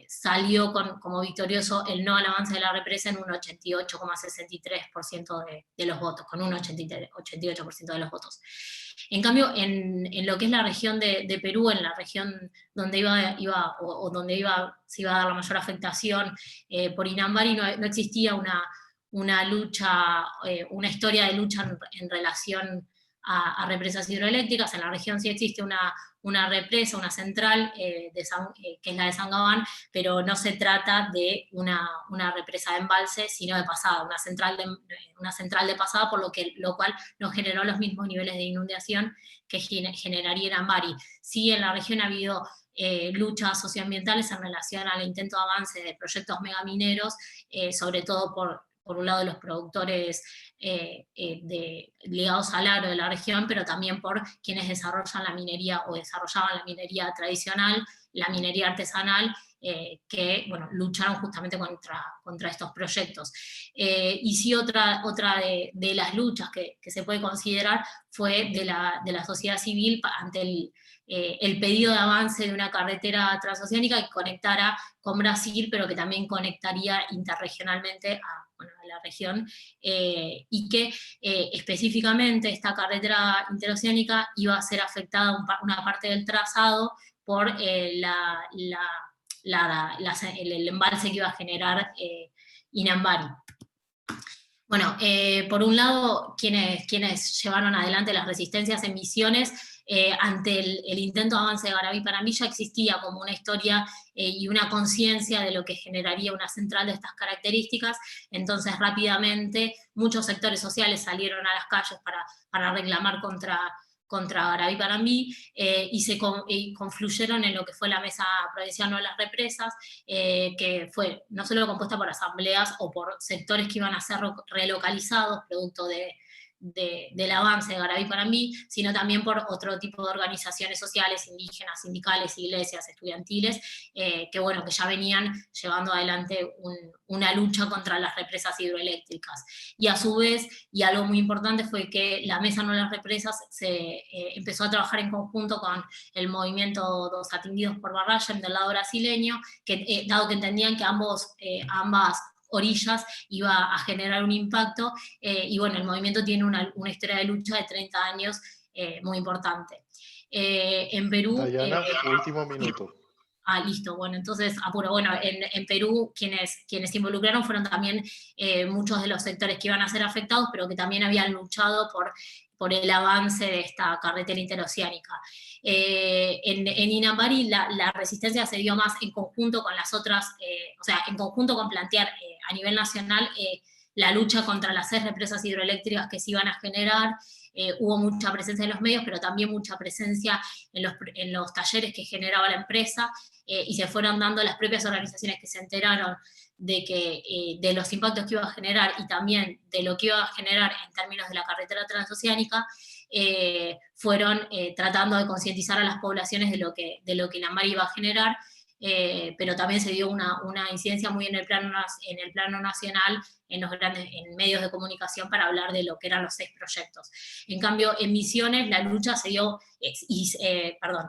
S5: salió como victorioso el no al avance de la represa en un 88,63% de los votos, con un 88% de los votos. En cambio, en lo que es la región de Perú, en la región donde se iba a dar la mayor afectación por Inambari, no existía una lucha, una historia de lucha en relación a represas hidroeléctricas. En la región sí existe una represa, una central, que es la de San Gabán, pero no se trata de una represa de embalse, sino de pasada, una central de pasada, por lo cual no generó los mismos niveles de inundación que generaría Inambari. Sí, en la región ha habido luchas socioambientales en relación al intento de avance de proyectos megamineros, sobre todo por un lado de los productores ligados al agro de la región, pero también por quienes desarrollan la minería o desarrollaban la minería tradicional, la minería artesanal, que bueno, lucharon justamente contra estos proyectos. Y sí, otra de las luchas que se puede considerar fue de la sociedad civil ante el pedido de avance de una carretera transoceánica que conectara con Brasil, pero que también conectaría interregionalmente a la región, y que específicamente esta carretera interoceánica iba a ser afectada una parte del trazado por el embalse que iba a generar Inambari. Bueno, por un lado, quienes llevaron adelante las resistencias en Misiones, ante el intento de avance de Garaví-Panambi, ya existía como una historia y una conciencia de lo que generaría una central de estas características. Entonces rápidamente muchos sectores sociales salieron a las calles para reclamar contra Garaví-Panambi, y confluyeron en lo que fue la Mesa Provincial No a las Represas, que fue no solo compuesta por asambleas o por sectores que iban a ser relocalizados producto del avance de Garaví-Panambi, sino también por otro tipo de organizaciones sociales, indígenas, sindicales, iglesias, estudiantiles, que ya venían llevando adelante una lucha contra las represas hidroeléctricas. Y a su vez, y algo muy importante, fue que la Mesa No a las Represas se empezó a trabajar en conjunto con el movimiento Dos Atindidos por Barrayem del lado brasileño, que dado que entendían que ambas orillas iba a generar un impacto, y bueno, el movimiento tiene una historia de lucha de 30 años muy importante. En Perú...
S1: Dayana, último minuto.
S5: Listo, bueno, entonces apuro. Bueno, en Perú quienes se involucraron fueron también muchos de los sectores que iban a ser afectados, pero que también habían luchado por el avance de esta carretera interoceánica. En Inambari la resistencia se dio más en conjunto con las otras, en conjunto con plantear a nivel nacional la lucha contra las 6 represas hidroeléctricas que se iban a generar. Hubo mucha presencia en los medios, pero también mucha presencia en los talleres que generaba la empresa, y se fueron dando las propias organizaciones que se enteraron de los impactos que iba a generar y también de lo que iba a generar en términos de la carretera transoceánica, fueron tratando de concientizar a las poblaciones de lo que Inambari iba a generar, pero también se dio una incidencia muy en el plano nacional, en medios de comunicación, para hablar de lo que eran los 6 proyectos. En cambio, en Misiones la lucha se dio, en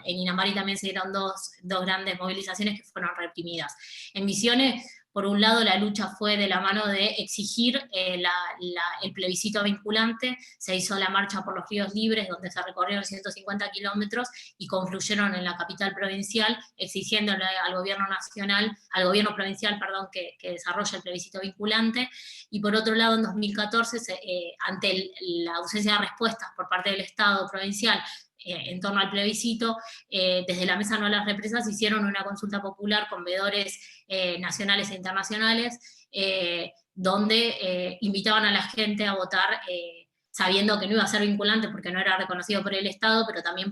S5: Inambari también se dieron dos grandes movilizaciones que fueron reprimidas. En Misiones Por un lado, la lucha fue de la mano de exigir el plebiscito vinculante, se hizo la marcha por los ríos libres, donde se recorrieron 150 kilómetros y confluyeron en la capital provincial, exigiéndole al gobierno nacional, al gobierno provincial, perdón, que desarrolle el plebiscito vinculante. Y por otro lado, en 2014, ante la ausencia de respuestas por parte del Estado provincial en torno al plebiscito, desde la Mesa No a las Represas hicieron una consulta popular con veedores nacionales e internacionales, donde invitaban a la gente a votar, sabiendo que no iba a ser vinculante porque no era reconocido por el Estado, pero también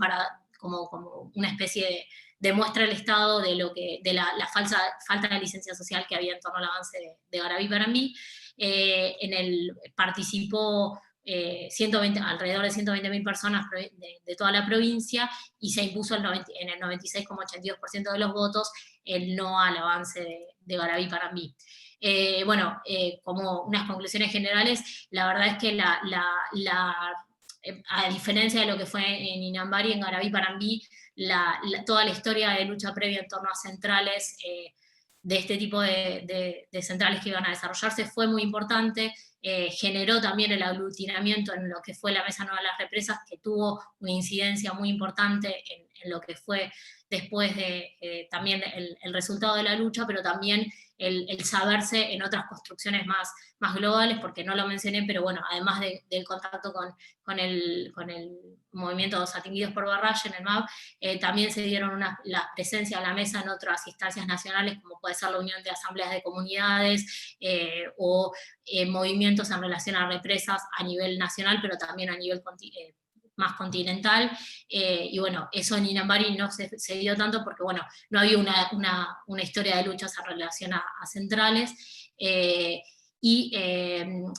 S5: como una especie de muestra del Estado de la falta de licencia social que había en torno al avance de Garaví-Parambi. Participó alrededor de 120.000 personas de toda la provincia, y se impuso en el 96,82% de los votos el no al avance de Garaví-Parambi. Bueno, como unas conclusiones generales, la verdad es que a diferencia de lo que fue en Inambari, en Garaví-Parambi, toda la historia de lucha previa en torno a centrales, de este tipo de centrales que iban a desarrollarse, fue muy importante. Generó también el aglutinamiento en lo que fue la Mesa No a las Represas, que tuvo una incidencia muy importante en lo que fue después de también el resultado de la lucha, pero también el saberse en otras construcciones más globales, porque no lo mencioné, pero bueno, además del contacto con el movimiento Satinguidos por Barraya en el MAP, también se dieron la presencia a la mesa en otras instancias nacionales, como puede ser la Unión de Asambleas de Comunidades, o movimientos en relación a represas a nivel nacional, pero también a nivel más continental, y bueno, eso en Inambari no se dio tanto porque, bueno, no había una historia de luchas en relación a centrales, y en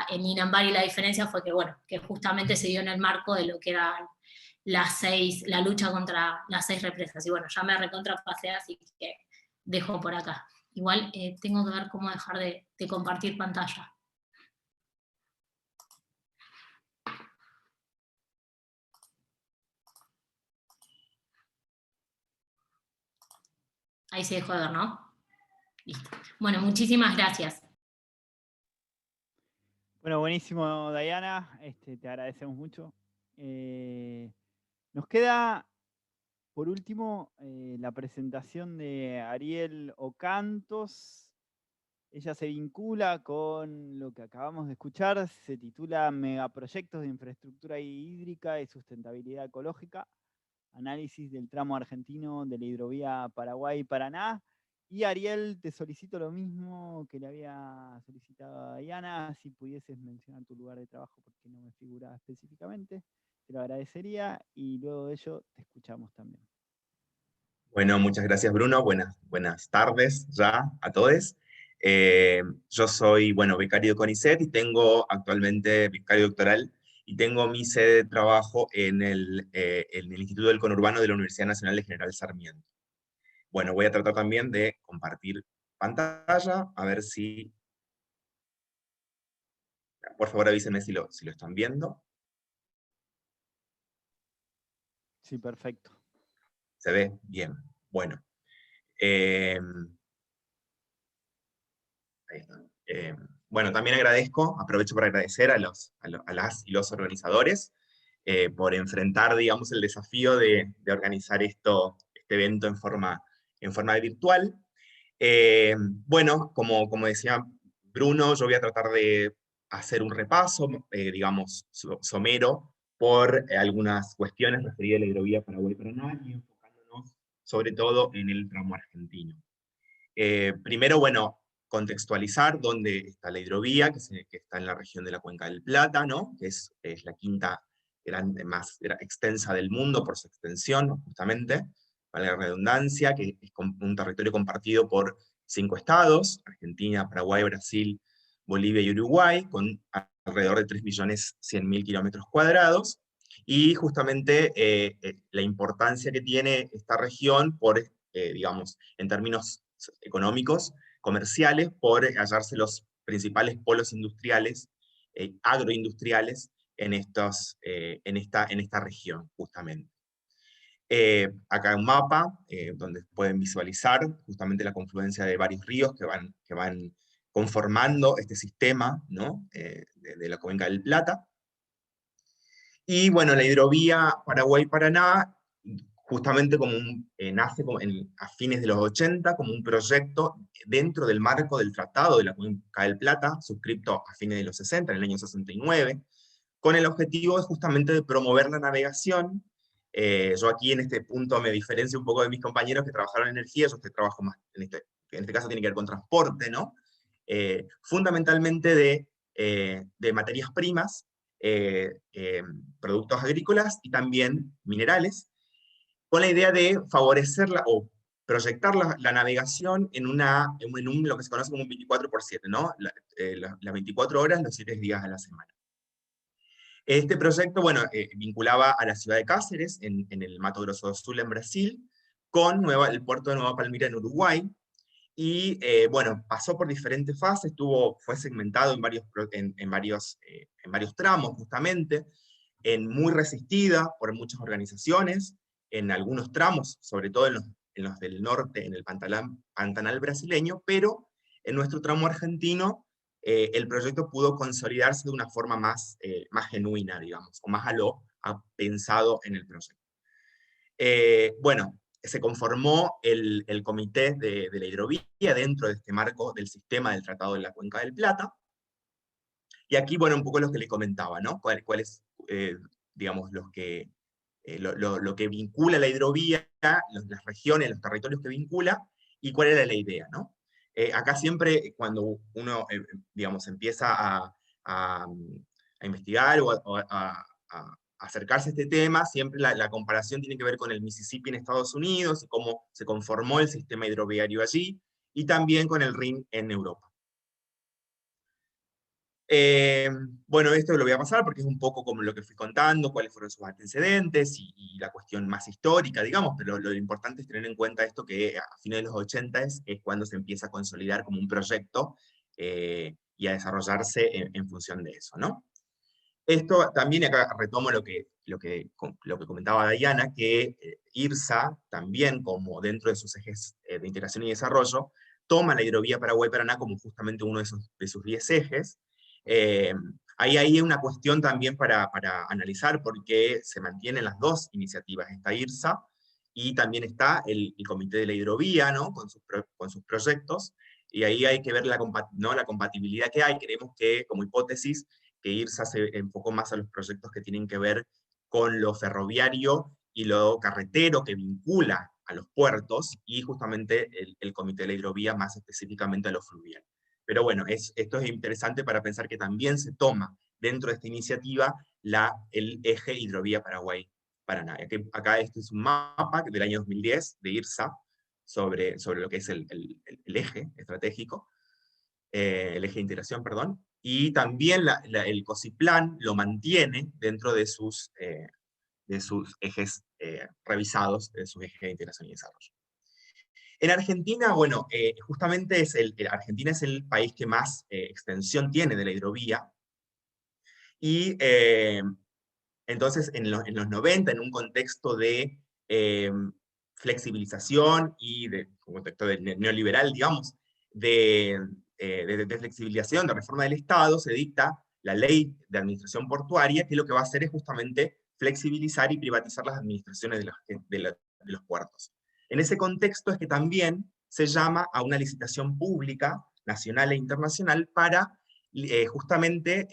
S5: Inambari la diferencia fue que, bueno, que justamente se dio en el marco de lo que era la lucha contra las 6 represas, y bueno, ya me recontrapasé, así que dejo por acá. Igual tengo que ver cómo dejar de compartir pantalla. Ahí se dejó de ver, ¿no? Listo. Bueno, muchísimas gracias.
S2: Bueno, buenísimo, Dayana. Te agradecemos mucho. Nos queda, por último, la presentación de Ariel Ocantos. Ella se vincula con lo que acabamos de escuchar, se titula Megaproyectos de Infraestructura Hídrica y Sustentabilidad Ecológica, análisis del tramo argentino de la hidrovía Paraguay-Paraná. Y Ariel, te solicito lo mismo que le había solicitado a Diana, si pudieses mencionar tu lugar de trabajo, porque no me figura específicamente, te lo agradecería, y luego de ello te escuchamos también.
S6: Bueno, muchas gracias, Bruno. Buenas tardes ya a todos. Yo soy, bueno, becario de CONICET y tengo actualmente becario doctoral, y tengo mi sede de trabajo en el Instituto del Conurbano de la Universidad Nacional de General Sarmiento. Bueno, voy a tratar también de compartir pantalla, a ver si... Por favor, avísenme si lo están viendo.
S2: Sí, perfecto.
S6: ¿Se ve? Bien. Bueno. Ahí está. Bueno, también aprovecho para agradecer a las y los organizadores por enfrentar, digamos, el desafío de organizar este evento en forma virtual. Bueno, como decía Bruno, yo voy a tratar de hacer un repaso, digamos, somero, por algunas cuestiones referidas a la hidrovía Paraguay-Paraná, y enfocándonos sobre todo en el tramo argentino. Primero, bueno, contextualizar dónde está la hidrovía, que está en la región de la Cuenca del Plata, ¿no? Que es la quinta más extensa del mundo por su extensión, justamente, para la redundancia, que es un territorio compartido por 5 estados: Argentina, Paraguay, Brasil, Bolivia y Uruguay, con alrededor de 3.100.000 kilómetros cuadrados, y justamente la importancia que tiene esta región por, digamos, en términos económicos, comerciales, por hallarse los principales polos industriales, agroindustriales, en esta región, justamente. Acá un mapa donde pueden visualizar justamente la confluencia de varios ríos que van conformando este sistema, ¿no? De la cuenca del Plata. Y bueno, la hidrovía Paraguay-Paraná justamente nace a fines de los 80 como un proyecto dentro del marco del Tratado de la Cuenca del Plata, suscripto a fines de los 60, en el año 69, con el objetivo justamente de promover la navegación. Yo aquí en este punto me diferencio un poco de mis compañeros que trabajaron en energía, yo trabajo más, en este caso tiene que ver con transporte, ¿no? Fundamentalmente de materias primas, productos agrícolas y también minerales, con la idea de favorecerla o proyectar la navegación en lo que se conoce como un 24/7, ¿no? Las 24 horas, los 7 días a la semana. Este proyecto, bueno, vinculaba a la ciudad de Cáceres, en el Mato Grosso do Sul, en Brasil, con el puerto de Nueva Palmira, en Uruguay, y bueno, pasó por diferentes fases, fue segmentado en varios tramos, justamente, muy resistida por muchas organizaciones, en algunos tramos, sobre todo en los del norte, en el Pantanal brasileño, pero en nuestro tramo argentino, el proyecto pudo consolidarse de una forma más genuina, digamos, o más pensado en el proyecto. Bueno, se conformó el comité de la hidrovía dentro de este marco del sistema del Tratado de la Cuenca del Plata, y aquí, bueno, un poco lo que les comentaba, ¿no? ¿Cuál es, digamos, lo que vincula la hidrovía, las regiones, los territorios que vincula, y cuál era la idea, ¿no? Acá siempre, cuando uno, digamos, empieza a investigar o a acercarse a este tema, siempre la comparación tiene que ver con el Mississippi en Estados Unidos, y cómo se conformó el sistema hidroviario allí, y también con el Rin en Europa. Bueno, esto lo voy a pasar porque es un poco como lo que fui contando, cuáles fueron sus antecedentes y la cuestión más histórica, digamos, pero lo importante es tener en cuenta esto que a fines de los 80 es cuando se empieza a consolidar como un proyecto y a desarrollarse en función de eso, ¿no? Esto también, acá retomo lo que comentaba Diana, que IRSA también, como dentro de sus ejes de integración y desarrollo, toma la hidrovía Paraguay-Paraná como justamente uno de sus 10 ejes. Hay ahí una cuestión también para analizar, porque se mantienen las dos iniciativas, está IRSA y también está el Comité de la Hidrovía, ¿no? con sus proyectos, y ahí hay que ver la compatibilidad que hay. Creemos que, como hipótesis, que IRSA se enfocó más a los proyectos que tienen que ver con lo ferroviario y lo carretero que vincula a los puertos, y justamente el Comité de la Hidrovía más específicamente a lo fluvial. Pero bueno, esto es interesante para pensar que también se toma dentro de esta iniciativa el eje hidrovía Paraguay-Paraná. Acá este es un mapa del año 2010 de IRSA sobre lo que es el eje estratégico, el eje de integración, perdón, y también el COSIPLAN lo mantiene dentro de sus ejes revisados, de sus ejes de integración y desarrollo. En Argentina, bueno, justamente Argentina es el país que más extensión tiene de la hidrovía, y entonces en los 90, en un contexto de flexibilización y un contexto neoliberal, digamos, de flexibilización, de reforma del Estado, se dicta la ley de administración portuaria, que lo que va a hacer es justamente flexibilizar y privatizar las administraciones de los puertos. En ese contexto es que también se llama a una licitación pública, nacional e internacional, para justamente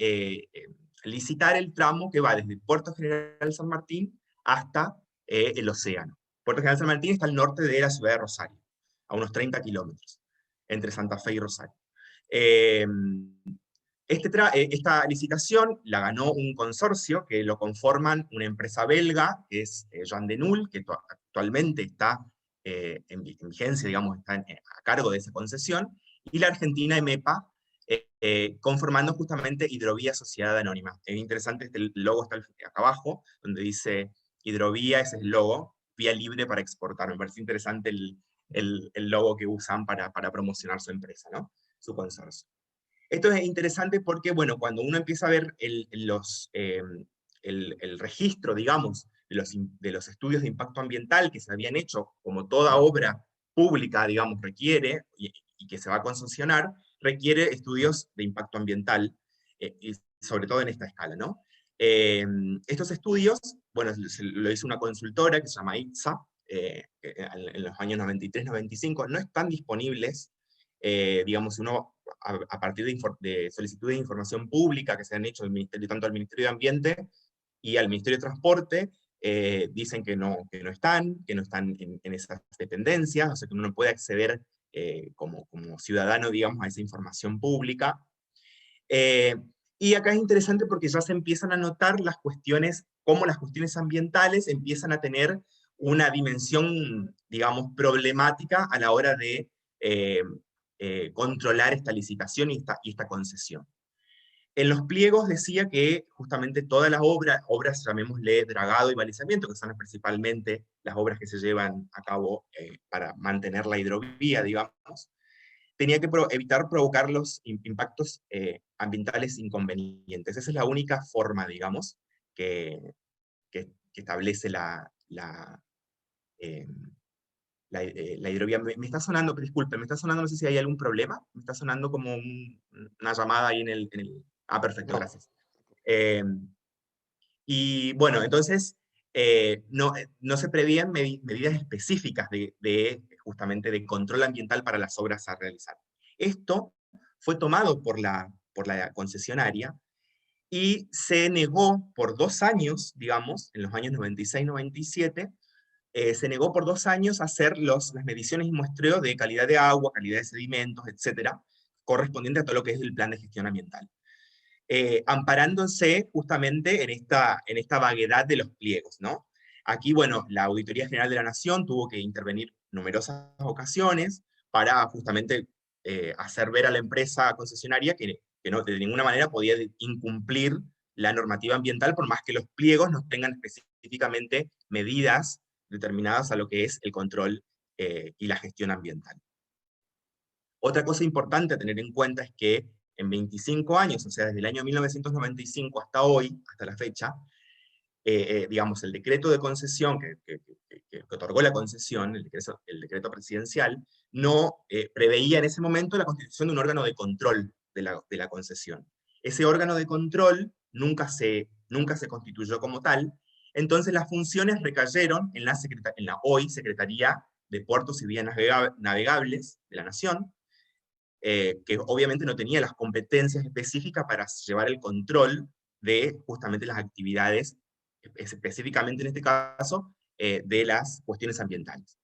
S6: licitar el tramo que va desde Puerto General San Martín hasta el océano. Puerto General San Martín está al norte de la ciudad de Rosario, a unos 30 kilómetros, entre Santa Fe y Rosario. Esta licitación la ganó un consorcio que lo conforman una empresa belga, que es Jan de Null, que actualmente está en vigencia, digamos, está a cargo de esa concesión, y la Argentina EMEPA, conformando justamente Hidrovía Sociedad Anónima. Es interesante, el logo está acá abajo, donde dice Hidrovía, ese es el logo, vía libre para exportar. Me parece interesante el logo que usan para promocionar su empresa, ¿no? Su consorcio. Esto es interesante porque, bueno, cuando uno empieza a ver el registro, digamos, de los estudios de impacto ambiental que se habían hecho, como toda obra pública, digamos, requiere, y que se va a concesionar, requiere estudios de impacto ambiental, y sobre todo en esta escala, ¿no? Estos estudios, bueno, lo hizo una consultora que se llama ITSA, en los años 93-95, no están disponibles, digamos, uno a partir de solicitudes de información pública que se han hecho tanto al Ministerio de Ambiente y al Ministerio de Transporte, dicen que no están en esas dependencias, o sea que uno no puede acceder como ciudadano, digamos, a esa información pública. Y acá es interesante porque ya se empiezan a notar las cuestiones, cómo las cuestiones ambientales empiezan a tener una dimensión, digamos, problemática a la hora de controlar esta licitación y esta concesión. En los pliegos decía que justamente todas las obras, llamémosle dragado y balizamiento, que son principalmente las obras que se llevan a cabo para mantener la hidrovía, digamos, tenía que evitar provocar los impactos ambientales inconvenientes. Esa es la única forma, digamos, que establece la hidrovía. Me está sonando, disculpe, me está sonando, no sé si hay algún problema, me está sonando como una llamada ahí en el... Ah, perfecto, gracias. Y bueno, entonces, no se prevían medidas específicas justamente de control ambiental para las obras a realizar. Esto fue tomado por la concesionaria y se negó por 2 años, digamos, en los años 96-97, se negó por 2 años a hacer las mediciones y muestreo de calidad de agua, calidad de sedimentos, etcétera, correspondiente a todo lo que es el plan de gestión ambiental. Amparándose justamente en esta vaguedad de los pliegos, ¿no? Aquí, bueno, la Auditoría General de la Nación tuvo que intervenir numerosas ocasiones para justamente hacer ver a la empresa concesionaria que no, de ninguna manera podía incumplir la normativa ambiental, por más que los pliegos no tengan específicamente medidas determinadas a lo que es el control y la gestión ambiental. Otra cosa importante a tener en cuenta es que en 25 años, o sea, desde el año 1995 hasta hoy, hasta la fecha, digamos, el decreto de concesión que otorgó la concesión, el decreto presidencial, no preveía en ese momento la constitución de un órgano de control de la concesión. Ese órgano de control nunca se constituyó como tal, entonces las funciones recayeron en la hoy Secretaría de Puertos y Vías Navegables de la Nación, que obviamente no tenía las competencias específicas para llevar el control de justamente las actividades, específicamente en este caso, de las cuestiones ambientales.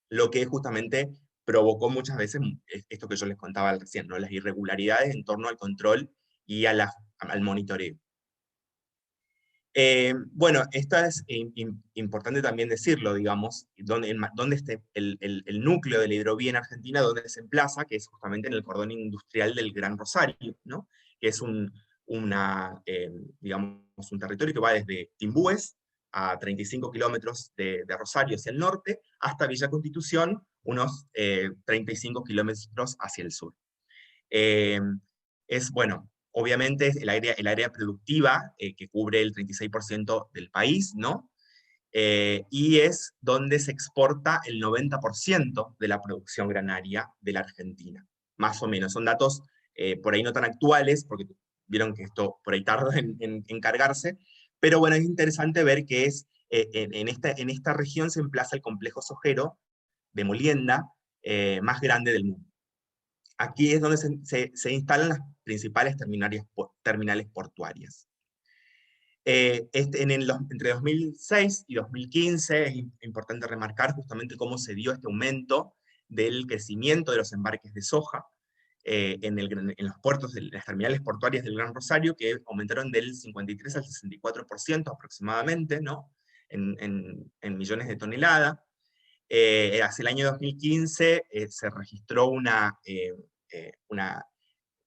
S6: Lo que justamente provocó muchas veces esto que yo les contaba recién, ¿no? Las irregularidades en torno al control y al monitoreo. Bueno, esto es importante también decirlo, digamos, donde esté el núcleo de la hidrovía en Argentina, donde se emplaza, que es justamente en el cordón industrial del Gran Rosario, ¿no? Que es digamos, un territorio que va desde Timbúes a 35 kilómetros de Rosario hacia el norte, hasta Villa Constitución, unos 35 kilómetros hacia el sur. Bueno, obviamente es el área productiva que cubre el 36% del país, ¿no? Y es donde se exporta el 90% de la producción granaria de la Argentina, más o menos. Son datos por ahí no tan actuales, porque vieron que esto por ahí tarda en cargarse, pero bueno, es interesante ver que en esta región se emplaza el complejo sojero de molienda más grande del mundo. Aquí es donde se instalan las principales terminales portuarias. Entre 2006 y 2015 es importante remarcar justamente cómo se dio este aumento del crecimiento de los embarques de soja en los puertos, las terminales portuarias del Gran Rosario, que aumentaron del 53 al 64% aproximadamente, ¿no? en millones de toneladas. Hacia el año 2015 se registró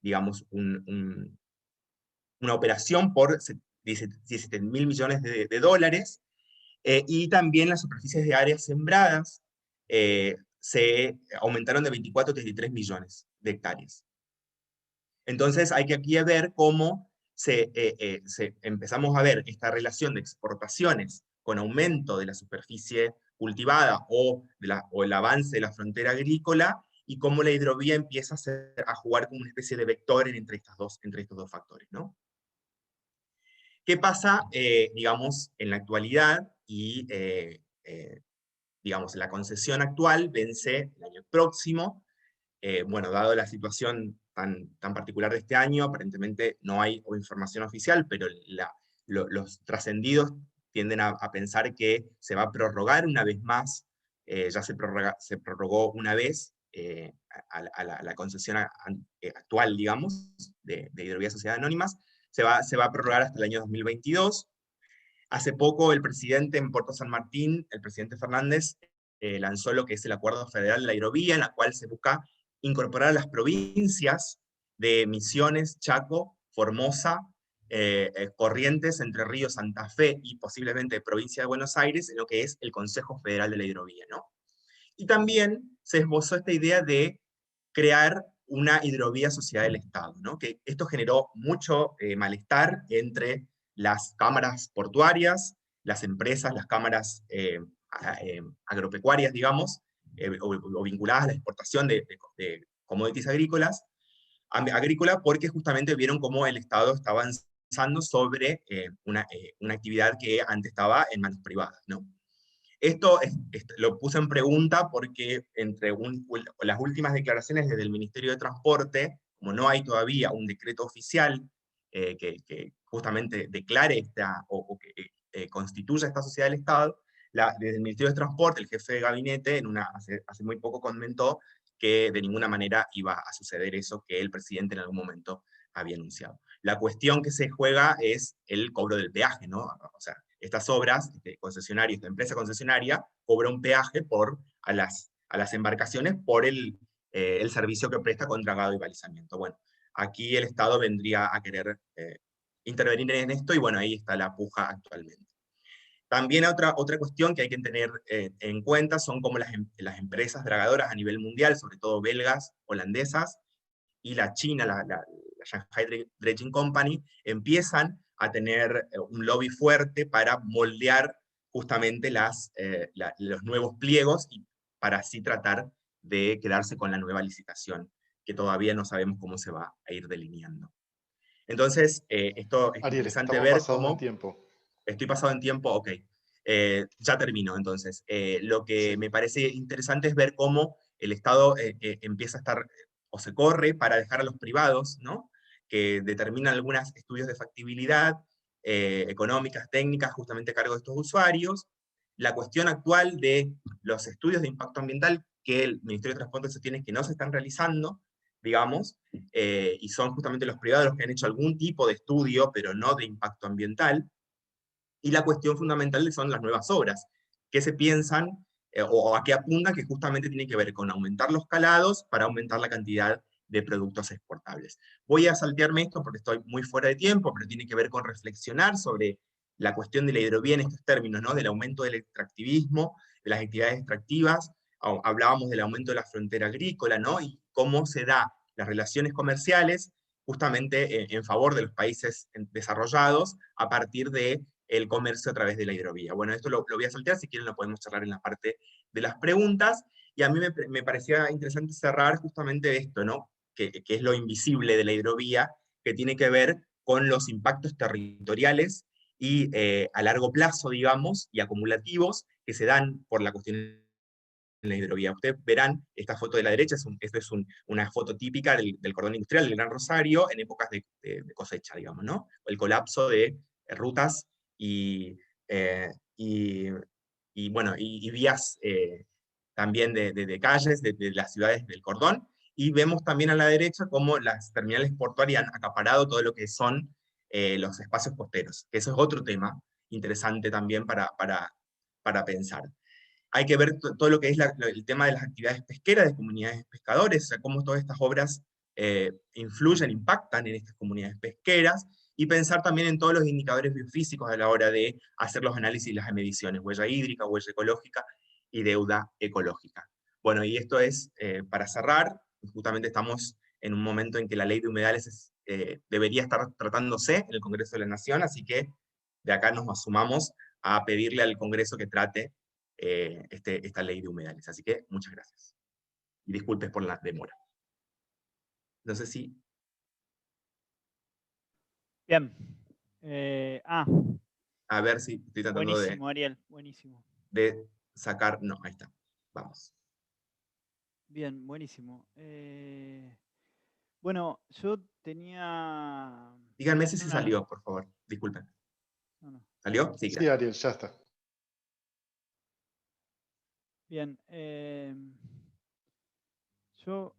S6: digamos, una operación por 17.000 millones de dólares, y también las superficies de áreas sembradas se aumentaron de 24 a 33 millones de hectáreas. Entonces hay que aquí ver cómo empezamos a ver esta relación de exportaciones con aumento de la superficie cultivada o el avance de la frontera agrícola, y cómo la hidrovía empieza a jugar como una especie de vector entre estos dos factores, ¿no? ¿Qué pasa, digamos, en la actualidad? Y, digamos, la concesión actual vence el año próximo. Bueno, dado la situación tan particular de este año, aparentemente no hay información oficial, pero los trascendidos tienden a pensar que se va a prorrogar una vez más, ya se prorrogó una vez a la concesión actual, digamos, de Hidrovías Sociedades Anónimas, se va a prorrogar hasta el año 2022. Hace poco el presidente en Puerto San Martín, el presidente Fernández, lanzó lo que es el Acuerdo Federal de la Hidrovía, en la cual se busca incorporar a las provincias de Misiones, Chaco, Formosa, Corrientes, Entre Ríos, Santa Fe y posiblemente provincia de Buenos Aires, en lo que es el Consejo Federal de la Hidrovía, ¿no? Y también se esbozó esta idea de crear una hidrovía sociedad del Estado, ¿no? Que esto generó mucho malestar entre las cámaras portuarias, las empresas, las cámaras agropecuarias, digamos, o vinculadas a la exportación de commodities agrícolas, porque justamente vieron cómo el Estado estaba avanzando sobre una actividad que antes estaba en manos privadas, ¿no? Esto lo puse en pregunta porque entre las últimas declaraciones desde el Ministerio de Transporte, como no hay todavía un decreto oficial que justamente declare o que constituya esta sociedad del Estado, desde el Ministerio de Transporte, el jefe de gabinete, hace muy poco comentó que de ninguna manera iba a suceder eso que el presidente en algún momento había anunciado. La cuestión que se juega es el cobro del peaje, ¿no? O sea, estas obras, esta empresa concesionaria, cobra un peaje a las embarcaciones por el servicio que presta con dragado y balizamiento. Bueno, aquí el Estado vendría a querer intervenir en esto, y bueno, ahí está la puja actualmente. También otra cuestión que hay que tener en cuenta son como las empresas dragadoras a nivel mundial, sobre todo belgas, holandesas, y la China, la Shanghai Dredging Company, empiezan a tener un lobby fuerte para moldear justamente los nuevos pliegos, y para así tratar de quedarse con la nueva licitación, que todavía no sabemos cómo se va a ir delineando. Entonces, esto es
S1: Ariel,
S6: interesante
S1: estamos
S6: ver
S1: pasados
S6: cómo...
S1: en tiempo.
S6: Estoy pasado en tiempo, ok. Ya termino, entonces. Lo que
S1: Sí.
S6: me parece interesante es ver cómo el Estado empieza a estar, o se corre para dejar a los privados, ¿no? Que determinan algunos estudios de factibilidad, económicas, técnicas, justamente a cargo de estos usuarios. La cuestión actual de los estudios de impacto ambiental que el Ministerio de Transporte sostiene es que no se están realizando, digamos, y son justamente los privados los que han hecho algún tipo de estudio, pero no de impacto ambiental. Y la cuestión fundamental son las nuevas obras, que se piensan o a qué apuntan, que justamente tienen que ver con aumentar los calados para aumentar la cantidad de productos exportables. Voy a saltearme esto porque estoy muy fuera de tiempo, pero tiene que ver con reflexionar sobre la cuestión de la hidrovía en estos términos, ¿no? Del aumento del extractivismo, de las actividades extractivas, hablábamos del aumento de la frontera agrícola, ¿no? Y cómo se da las relaciones comerciales justamente en favor de los países desarrollados a partir de el comercio a través de la hidrovía. Bueno, esto lo voy a saltear, si quieren lo podemos charlar en la parte de las preguntas, y a mí me parecía interesante cerrar justamente esto, ¿no? Que es lo invisible de la hidrovía, que tiene que ver con los impactos territoriales y a largo plazo, digamos, y acumulativos, que se dan por la cuestión de la hidrovía. Ustedes verán esta foto de la derecha, esta es una foto típica del cordón industrial del Gran Rosario en épocas de cosecha, digamos, ¿no? El colapso de rutas y bueno, y vías también de calles de las ciudades del cordón, y vemos también a la derecha cómo las terminales portuarias han acaparado todo lo que son los espacios costeros, que eso es otro tema interesante también para pensar. Hay que ver todo lo que es el tema de las actividades pesqueras de comunidades de pescadores, o sea, cómo todas estas obras influyen, impactan en estas comunidades pesqueras, y pensar también en todos los indicadores biofísicos a la hora de hacer los análisis y las mediciones, huella hídrica, huella ecológica y deuda ecológica. Bueno, y esto es, para cerrar, justamente estamos en un momento en que la ley de humedales debería estar tratándose en el Congreso de la Nación, así que de acá nos sumamos a pedirle al Congreso que trate esta ley de humedales. Así que muchas gracias. Y disculpen por la demora. No sé si...
S2: Bien.
S6: A ver si estoy tratando
S2: Buenísimo, Ariel, buenísimo.
S6: de sacar... No, ahí está. Vamos.
S2: Bien, buenísimo. Bueno, yo tenía...
S6: Díganme
S2: hacer
S6: si
S2: una-
S6: salió, por favor. Disculpen.
S2: No.
S6: ¿Salió? Sí,
S1: Sí,
S6: gracias.
S1: Ariel, ya está.
S2: Bien. Yo,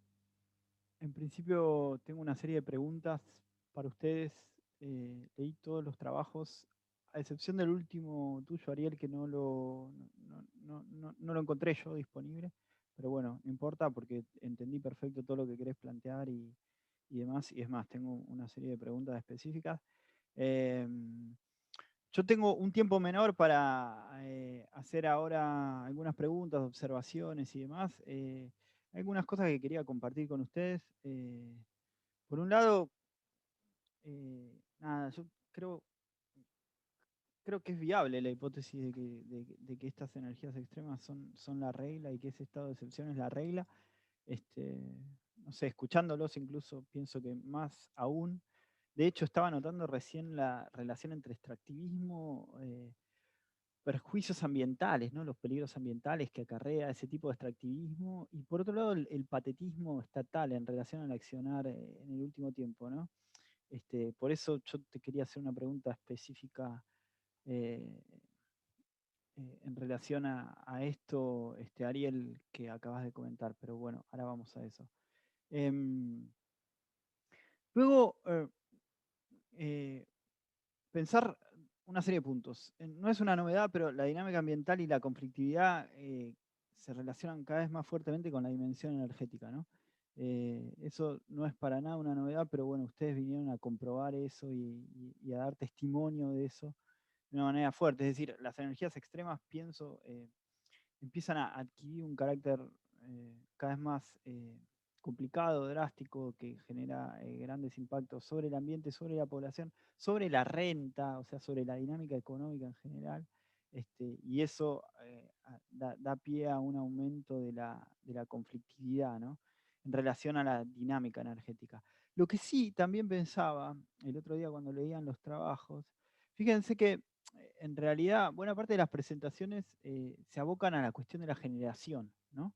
S2: en principio, tengo una serie de preguntas para ustedes. Leí todos los trabajos, a excepción del último tuyo, Ariel, que no lo encontré yo disponible. Pero bueno, no importa porque entendí perfecto todo lo que querés plantear y demás. Y es más, tengo una serie de preguntas específicas. Yo tengo un tiempo menor para hacer ahora algunas preguntas, observaciones y demás. Algunas cosas que quería compartir con ustedes. Por un lado, nada, yo creo que es viable la hipótesis de que estas energías extremas son la regla y que ese estado de excepción es la regla. No sé, escuchándolos incluso pienso que más aún. De hecho, estaba notando recién la relación entre extractivismo, perjuicios ambientales, ¿no? Los peligros ambientales que acarrea ese tipo de extractivismo, y por otro lado el patetismo estatal en relación al accionar en el último tiempo, ¿no? Por eso yo te quería hacer una pregunta específica eh, en relación a esto, Ariel, que acabas de comentar, pero bueno, ahora vamos a eso. Luego, pensar una serie de puntos. No es una novedad, pero la dinámica ambiental y la conflictividad se relacionan cada vez más fuertemente con la dimensión energética, ¿no? Eso no es para nada una novedad, pero bueno, ustedes vinieron a comprobar eso y a dar testimonio de eso de una manera fuerte. Es decir, las energías extremas, pienso, empiezan a adquirir un carácter cada vez más complicado, drástico, que genera grandes impactos sobre el ambiente, sobre la población, sobre la renta, o sea, sobre la dinámica económica en general. Y eso da pie a un aumento de la conflictividad, ¿no? En relación a la dinámica energética. Lo que sí también pensaba el otro día cuando leían los trabajos, fíjense que en realidad buena parte de las presentaciones se abocan a la cuestión de la generación, ¿no?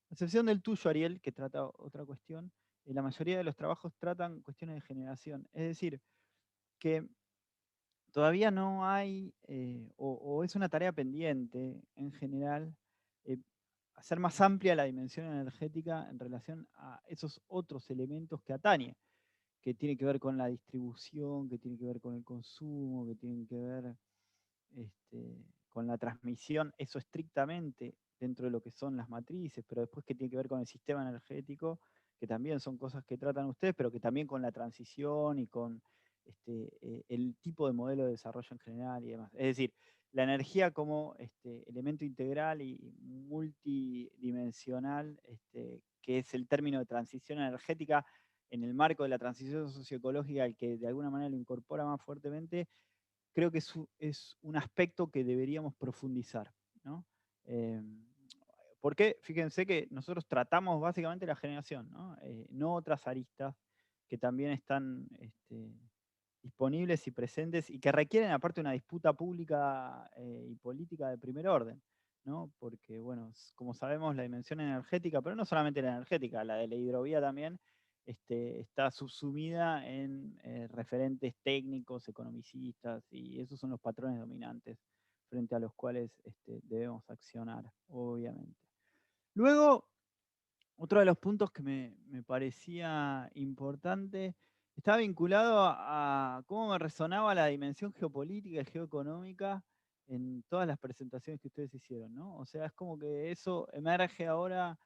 S2: A excepción del tuyo, Ariel, que trata otra cuestión, la mayoría de los trabajos tratan cuestiones de generación. Es decir, que todavía no hay, o es una tarea pendiente en general, hacer más amplia la dimensión energética en relación a esos otros elementos que atañen, que tiene que ver con la distribución, que tiene que ver con el consumo, que tienen que ver con la transmisión, eso estrictamente dentro de lo que son las matrices, pero después que tiene que ver con el sistema energético, que también son cosas que tratan ustedes, pero que también con la transición y con el tipo de modelo de desarrollo en general y demás. Es decir, la energía como elemento integral y multidimensional, que es el término de transición energética en el marco de la transición socioecológica, el que de alguna manera lo incorpora más fuertemente, creo que es un aspecto que deberíamos profundizar, ¿no? Porque fíjense que nosotros tratamos básicamente la generación, ¿no? No otras aristas que también están disponibles y presentes y que requieren aparte una disputa pública y política de primer orden, ¿no? Porque, bueno, como sabemos, la dimensión energética, pero no solamente la energética, la de la hidrovía también, está subsumida en referentes técnicos, economicistas, y esos son los patrones dominantes frente a los cuales debemos accionar, obviamente. Luego, otro de los puntos que me parecía importante está vinculado a cómo me resonaba la dimensión geopolítica y geoeconómica en todas las presentaciones que ustedes hicieron, ¿no? O sea, es como que eso emerge ahora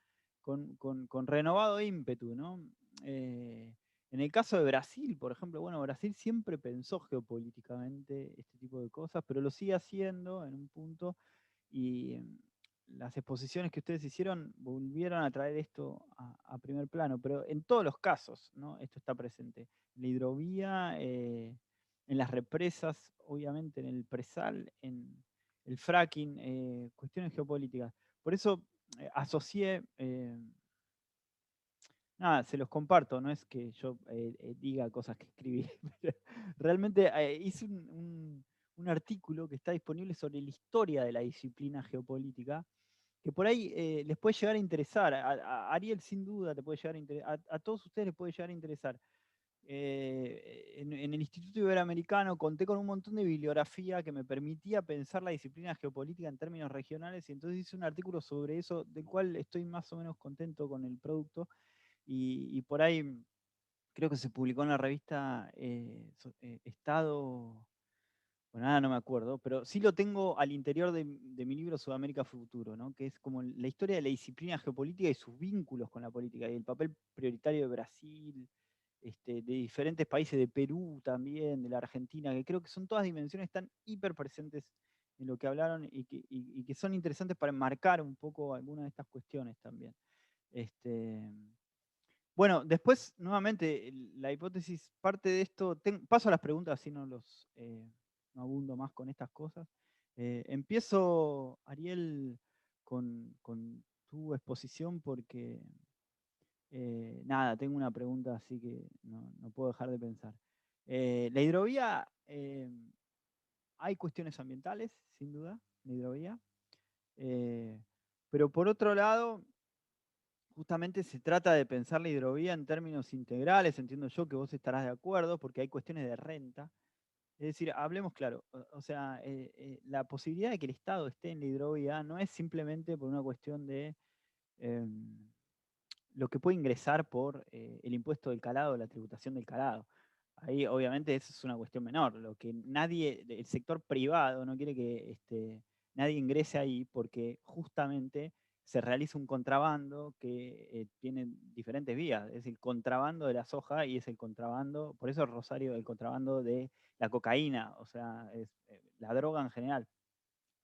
S2: con renovado ímpetu, ¿no? En el caso de Brasil, por ejemplo, bueno, Brasil siempre pensó geopolíticamente este tipo de cosas, pero lo sigue haciendo en un punto, y las exposiciones que ustedes hicieron volvieron a traer esto a primer plano, pero en todos los casos, ¿no? Esto está presente. En la hidrovía, en las represas, obviamente en el presal, en el fracking, cuestiones geopolíticas. Por eso asocié, nada, se los comparto, no es que yo diga cosas que escribí, pero realmente hice un artículo que está disponible sobre la historia de la disciplina geopolítica, que por ahí les puede llegar a interesar. A Ariel sin duda te puede llegar a interesar, a todos ustedes les puede llegar a interesar. En el Instituto Iberoamericano conté con un montón de bibliografía que me permitía pensar la disciplina geopolítica en términos regionales, y entonces hice un artículo sobre eso, del cual estoy más o menos contento con el producto, y por ahí creo que se publicó en la revista Estado, bueno, nada, no me acuerdo, pero sí lo tengo al interior de mi libro Sudamérica Futuro, ¿no? Que es como la historia de la disciplina geopolítica y sus vínculos con la política, y el papel prioritario de Brasil, de diferentes países, de Perú también, de la Argentina, que creo que son todas dimensiones tan hiper presentes en lo que hablaron y que son interesantes para enmarcar un poco algunas de estas cuestiones también. Bueno, después, nuevamente, la hipótesis parte de esto, paso a las preguntas, así no abundo más con estas cosas. Empiezo, Ariel, con tu exposición porque, nada, tengo una pregunta así que no puedo dejar de pensar. La hidrovía, hay cuestiones ambientales, sin duda, la hidrovía, pero por otro lado, justamente se trata de pensar la hidrovía en términos integrales, entiendo yo que vos estarás de acuerdo, porque hay cuestiones de renta. Es decir, hablemos claro, o sea, la posibilidad de que el Estado esté en la hidrovía no es simplemente por una cuestión de lo que puede ingresar por el impuesto del calado, la tributación del calado. Ahí obviamente eso es una cuestión menor. Lo que el sector privado no quiere que nadie ingrese ahí porque justamente se realiza un contrabando que tiene diferentes vías. Es el contrabando de la soja y es el contrabando, por eso Rosario, el contrabando de la cocaína, o sea, es, la droga en general.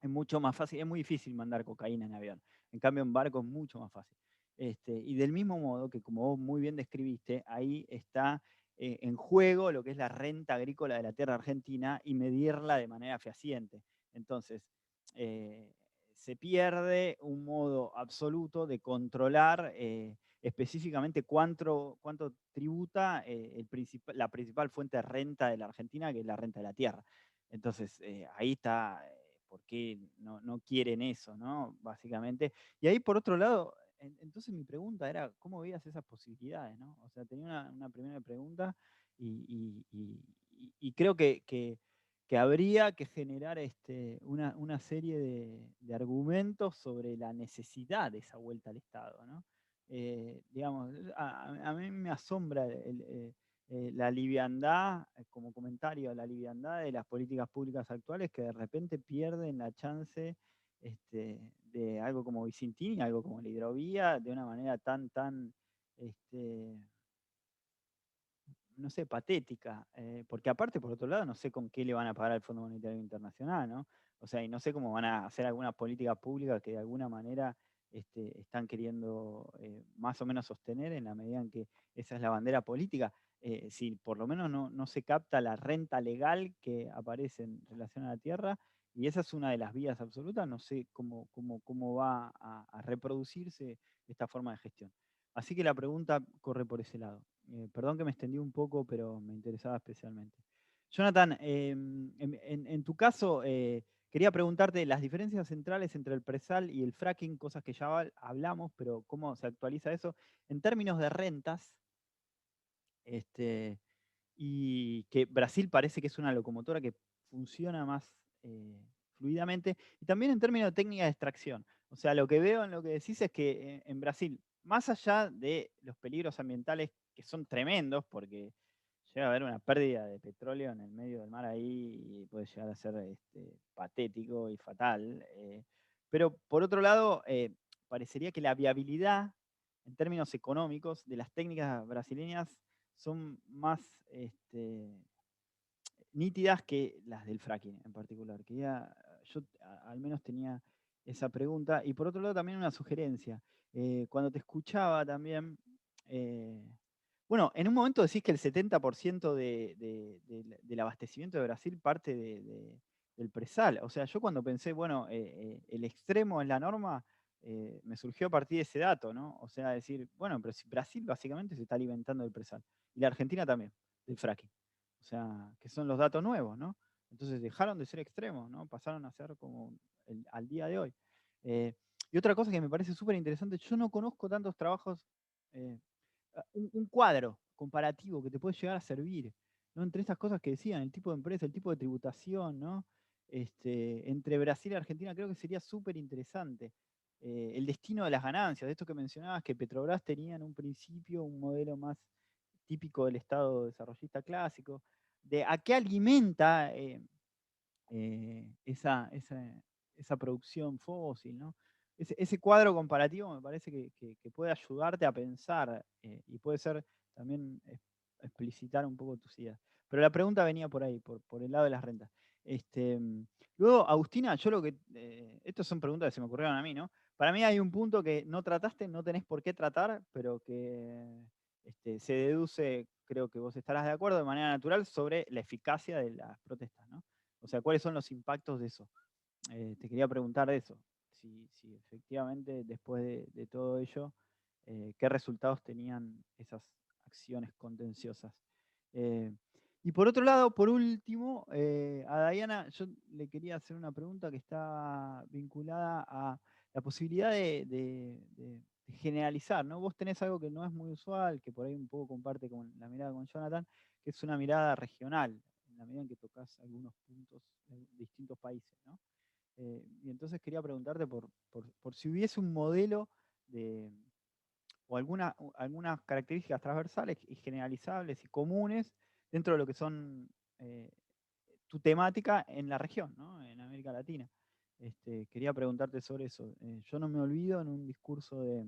S2: Es mucho más fácil, es muy difícil mandar cocaína en avión. En cambio, en barco es mucho más fácil. Y del mismo modo que, como vos muy bien describiste, ahí está en juego lo que es la renta agrícola de la tierra argentina y medirla de manera fehaciente. Entonces, se pierde un modo absoluto de controlar específicamente cuánto tributa la principal fuente de renta de la Argentina, que es la renta de la tierra. Entonces, ahí está por qué no quieren eso, ¿no? Básicamente. Y ahí, por otro lado, entonces mi pregunta era, ¿cómo veías esas posibilidades, ¿no? O sea, tenía una primera pregunta y creo que habría que generar una serie de argumentos sobre la necesidad de esa vuelta al Estado, ¿no? Digamos, a mí me asombra la liviandad, como comentario, la liviandad de las políticas públicas actuales que de repente pierden la chance de algo como Vicentini, algo como la hidrovía, de una manera tan, no sé, patética. Porque aparte, por otro lado, no sé con qué le van a pagar al Fondo Monetario Internacional, ¿no? O sea, y no sé cómo van a hacer algunas políticas públicas que de alguna manera están queriendo más o menos sostener en la medida en que esa es la bandera política. Si por lo menos no se capta la renta legal que aparece en relación a la tierra, y esa es una de las vías absolutas, no sé cómo va a reproducirse esta forma de gestión. Así que la pregunta corre por ese lado. Perdón que me extendí un poco, pero me interesaba especialmente. Jonathan, en tu caso, quería preguntarte las diferencias centrales entre el presal y el fracking, cosas que ya hablamos, pero cómo se actualiza eso en términos de rentas, y que Brasil parece que es una locomotora que funciona más fluidamente, y también en términos de técnica de extracción. O sea, lo que veo en lo que decís es que en Brasil, más allá de los peligros ambientales que son tremendos, porque llega a haber una pérdida de petróleo en el medio del mar ahí y puede llegar a ser patético y fatal. Pero por otro lado, parecería que la viabilidad en términos económicos de las técnicas brasileñas son más nítidas que las del fracking en particular. Yo al menos tenía esa pregunta. Y por otro lado también una sugerencia. Cuando te escuchaba también, bueno, en un momento decís que el 70% del abastecimiento de Brasil parte del presal. O sea, yo cuando pensé, bueno, el extremo en la norma, me surgió a partir de ese dato, ¿no? O sea, decir, bueno, pero si Brasil básicamente se está alimentando del presal, y la Argentina también, del fracking. O sea, que son los datos nuevos, ¿no? Entonces dejaron de ser extremos, ¿no? Pasaron a ser como al día de hoy. Y otra cosa que me parece súper interesante, yo no conozco tantos trabajos, un cuadro comparativo que te puede llegar a servir, ¿no? Entre estas cosas que decían, el tipo de empresa, el tipo de tributación, ¿no? Entre Brasil y Argentina creo que sería súper interesante. El destino de las ganancias, de esto que mencionabas, que Petrobras tenía en un principio un modelo más típico del Estado desarrollista clásico, de a qué alimenta esa producción fósil, ¿no? Ese cuadro comparativo me parece que puede ayudarte a pensar y puede ser también explicitar un poco tus ideas. Pero la pregunta venía por ahí, por el lado de las rentas. Luego, Agustina, yo lo que... estas son preguntas que se me ocurrieron a mí, ¿no? Para mí hay un punto que no trataste, no tenés por qué tratar, pero que se deduce, creo que vos estarás de acuerdo, de manera natural, sobre la eficacia de las protestas, ¿no? O sea, ¿cuáles son los impactos de eso? Te quería preguntar de eso. Si efectivamente, después de todo ello, ¿qué resultados tenían esas acciones contenciosas? Y por otro lado, por último, a Diana, yo le quería hacer una pregunta que está vinculada a la posibilidad de generalizar, ¿no? Vos tenés algo que no es muy usual, que por ahí un poco comparte con la mirada con Jonathan, que es una mirada regional, en la medida en que tocas algunos puntos de distintos países, ¿no? Y entonces quería preguntarte por si hubiese un modelo o algunas características transversales y generalizables y comunes dentro de lo que son tu temática en la región, ¿no? En América Latina. Quería preguntarte sobre eso. Yo no me olvido en un discurso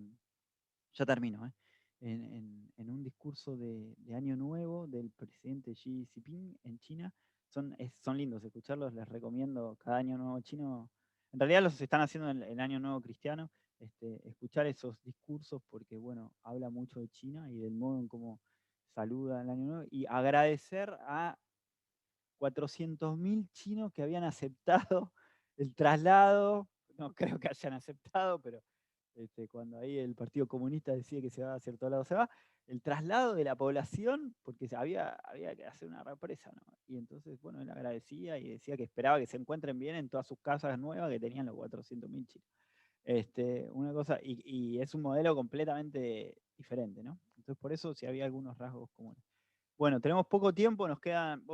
S2: ya termino, en un discurso de Año Nuevo del presidente Xi Jinping en China. Son lindos escucharlos, les recomiendo cada Año Nuevo chino. En realidad los están haciendo en el Año Nuevo cristiano, escuchar esos discursos porque, bueno, habla mucho de China y del modo en cómo saluda el Año Nuevo, y agradecer a 400.000 chinos que habían aceptado el traslado. No creo que hayan aceptado, pero cuando ahí el Partido Comunista decide que se va a cierto lado, se va, el traslado de la población, porque había que hacer una represa, ¿no? Y entonces, bueno, él agradecía y decía que esperaba que se encuentren bien en todas sus casas nuevas que tenían los 400.000 chinos. Una cosa, y es un modelo completamente diferente, ¿no? Entonces, por eso sí había algunos rasgos comunes. Bueno, tenemos poco tiempo, nos quedan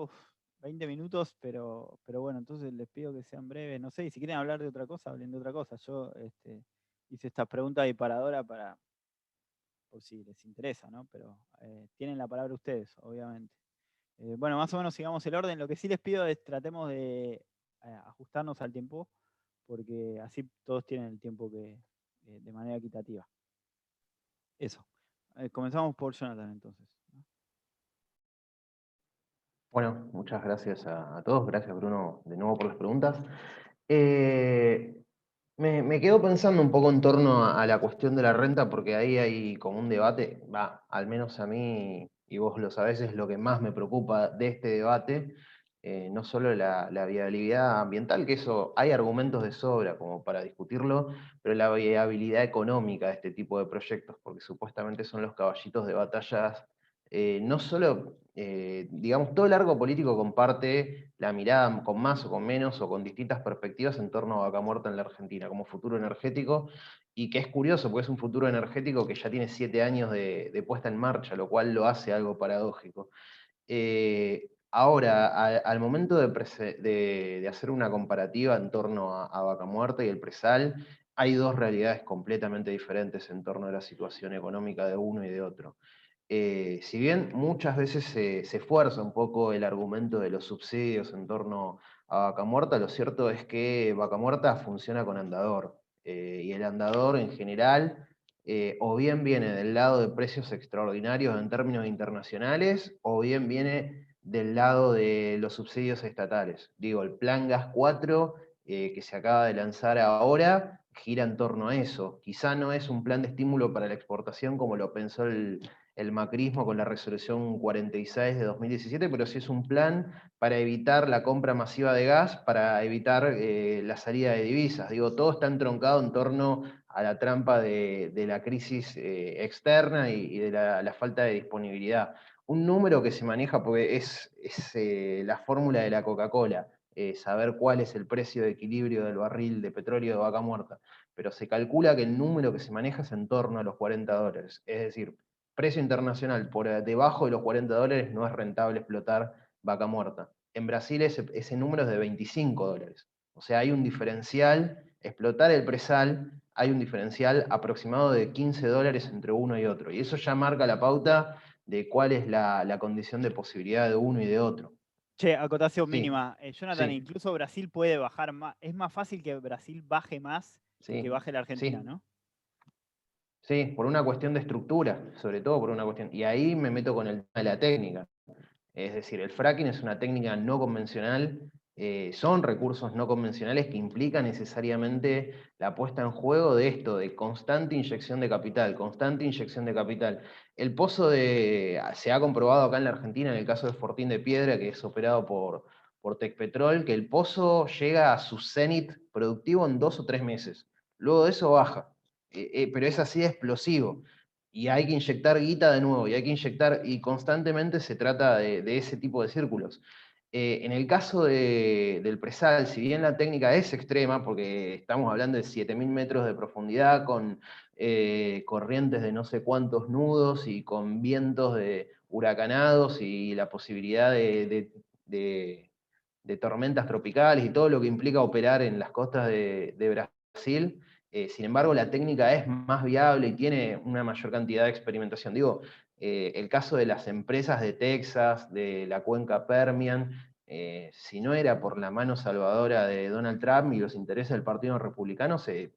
S2: 20 minutos, pero bueno, entonces les pido que sean breves. No sé, y si quieren hablar de otra cosa, hablen de otra cosa. Yo hice esta pregunta disparadora por si les interesa, ¿no? Pero tienen la palabra ustedes, obviamente. Bueno, más o menos sigamos el orden. Lo que sí les pido es tratemos de ajustarnos al tiempo, porque así todos tienen el tiempo de manera equitativa. Eso. Comenzamos por Jonathan, entonces.
S3: Bueno, muchas gracias a todos. Gracias, Bruno, de nuevo por las preguntas. Me quedo pensando un poco en torno a la cuestión de la renta, porque ahí hay como un debate, al menos a mí, y vos lo sabés, es lo que más me preocupa de este debate, no solo la viabilidad ambiental, que eso hay argumentos de sobra como para discutirlo, pero la viabilidad económica de este tipo de proyectos, porque supuestamente son los caballitos de batallas. No solo, digamos, todo el arco político comparte la mirada con más o con menos o con distintas perspectivas en torno a Vaca Muerta en la Argentina como futuro energético, y que es curioso porque es un futuro energético que ya tiene 7 años de puesta en marcha, lo cual lo hace algo paradójico. Ahora, al momento de hacer una comparativa en torno a Vaca Muerta y el presal, hay dos realidades completamente diferentes en torno a la situación económica de uno y de otro. Si bien muchas veces se esfuerza un poco el argumento de los subsidios en torno a Vaca Muerta, lo cierto es que Vaca Muerta funciona con andador, y el andador en general o bien viene del lado de precios extraordinarios en términos internacionales, o bien viene del lado de los subsidios estatales. Digo, el Plan Gas 4 que se acaba de lanzar ahora gira en torno a eso. Quizá no es un plan de estímulo para la exportación como lo pensó el el macrismo con la resolución 46 de 2017, pero sí es un plan para evitar la compra masiva de gas, para evitar la salida de divisas. Digo, todo está entroncado en torno a la trampa de la crisis externa y de la falta de disponibilidad. Un número que se maneja, porque es la fórmula de la Coca-Cola, saber cuál es el precio de equilibrio del barril de petróleo de Vaca Muerta, pero se calcula que el número que se maneja es en torno a los $40. Es decir, precio internacional por debajo de los $40 no es rentable explotar Vaca Muerta. En Brasil ese número es de $25. O sea, hay un diferencial, explotar el presal, hay un diferencial aproximado de $15 entre uno y otro. Y eso ya marca la pauta de cuál es la condición de posibilidad de uno y de otro.
S2: Che, acotación
S3: Sí,
S2: mínima. Jonathan,
S3: sí.
S2: incluso Brasil puede bajar más. Es más fácil que Brasil baje más que
S3: Sí,
S2: baje la Argentina,
S3: sí.
S2: ¿no?
S3: Sí, por una cuestión de estructura, sobre todo por una cuestión. Y ahí me meto con el tema de la técnica. Es decir, el fracking es una técnica no convencional, son recursos no convencionales que implican necesariamente la puesta en juego de esto, de constante inyección de capital, constante inyección de capital. El pozo se ha comprobado acá en la Argentina, en el caso de Fortín de Piedra, que es operado por Tecpetrol, que el pozo llega a su cenit productivo en 2 o 3 meses. Luego de eso baja, pero es así de explosivo. Y hay que inyectar guita de nuevo, y hay que inyectar, y constantemente se trata de ese tipo de círculos. En el caso del presal, si bien la técnica es extrema, porque estamos hablando de 7.000 metros de profundidad, con corrientes de no sé cuántos nudos, y con vientos huracanados, y la posibilidad de tormentas tropicales, y todo lo que implica operar en las costas de Brasil, sin embargo, la técnica es más viable y tiene una mayor cantidad de experimentación. Digo, el caso de las empresas de Texas, de la cuenca Permian, si no era por la mano salvadora de Donald Trump y los intereses del Partido Republicano, se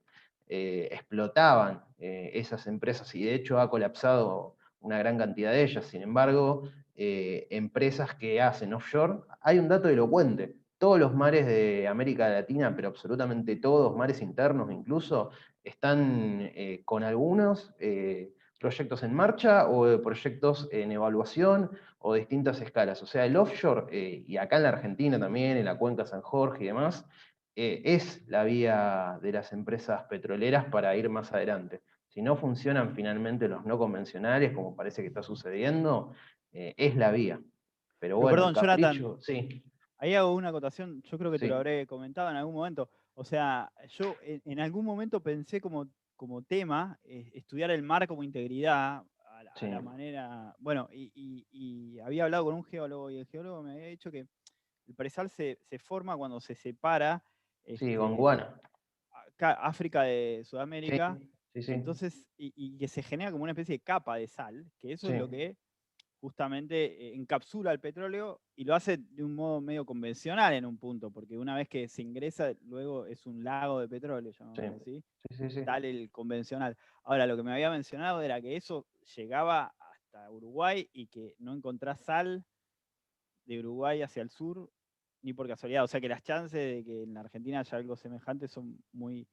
S3: explotaban esas empresas, y de hecho ha colapsado una gran cantidad de ellas. Sin embargo, empresas que hacen offshore, hay un dato elocuente. Todos los mares de América Latina, pero absolutamente todos, mares internos incluso, están con algunos proyectos en marcha, o proyectos en evaluación, o distintas escalas. O sea, el offshore, y acá en la Argentina también, en la cuenca San Jorge y demás, es la vía de las empresas petroleras para ir más adelante. Si no funcionan finalmente los no convencionales, como parece que está sucediendo, es la vía. Pero bueno,
S2: perdón,
S3: el capricho,
S2: Jonathan,
S3: sí.
S2: ahí hago una acotación, yo creo que te lo
S3: Sí.
S2: habré comentado en algún momento. O sea, yo en algún momento pensé como tema estudiar el mar como integridad, a la manera. Bueno, y había hablado con un geólogo, y el geólogo me había dicho que el presal se forma cuando se separa
S3: Sí, Gondwana.
S2: África de
S3: Sí,
S2: Sudamérica,
S3: sí, sí.
S2: entonces, y que se genera como una especie de capa de sal, que eso es lo que justamente encapsula el petróleo, y lo hace de un modo medio convencional en un punto, porque una vez que se ingresa, luego es un lago de petróleo, llamémoslo así, tal el convencional. Ahora, lo que me había mencionado era que eso llegaba hasta Uruguay, y que no encontrás sal de Uruguay hacia el sur, ni por casualidad. O sea que las chances de que en la Argentina haya algo semejante son muy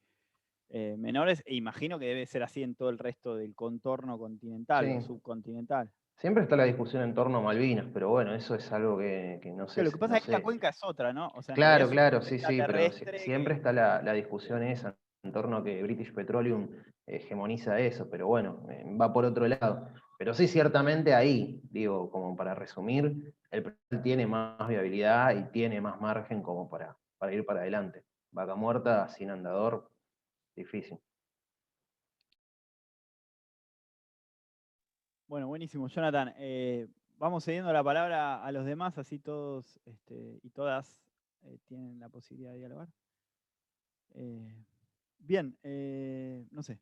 S2: menores, e imagino que debe ser así en todo el resto del contorno continental o subcontinental.
S3: Siempre está la discusión en torno a Malvinas, pero bueno, eso es algo que no sé.
S2: Lo que pasa es que la cuenca es otra, ¿no? O sea, en realidad
S3: Claro,
S2: es
S3: sí,
S2: una
S3: pero
S2: terrestre
S3: siempre está la discusión esa en torno a que British Petroleum hegemoniza eso, pero bueno, va por otro lado. Pero sí, ciertamente ahí, digo, como para resumir, el petróleo tiene más viabilidad y tiene más margen como para ir para adelante. Vaca Muerta sin andador, difícil.
S2: Bueno, buenísimo, Jonathan. Vamos cediendo la palabra a los demás, así todos y todas tienen la posibilidad de dialogar. Bien, no sé.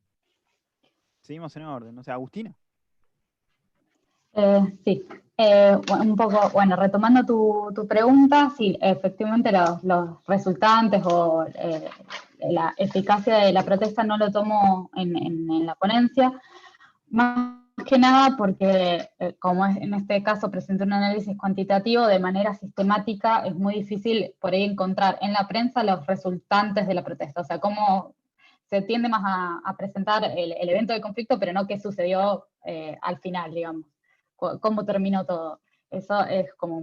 S2: Seguimos en orden. No sé, Agustina.
S4: Sí, un poco, bueno, retomando tu pregunta, sí, efectivamente los resultantes o la eficacia de la protesta no lo tomo en la ponencia, más que nada porque, como en este caso presenté un análisis cuantitativo, de manera sistemática es muy difícil por ahí encontrar en la prensa los resultantes de la protesta, o sea, cómo se tiende más a presentar el evento de conflicto, pero no qué sucedió al final, digamos. cómo terminó todo. Eso es como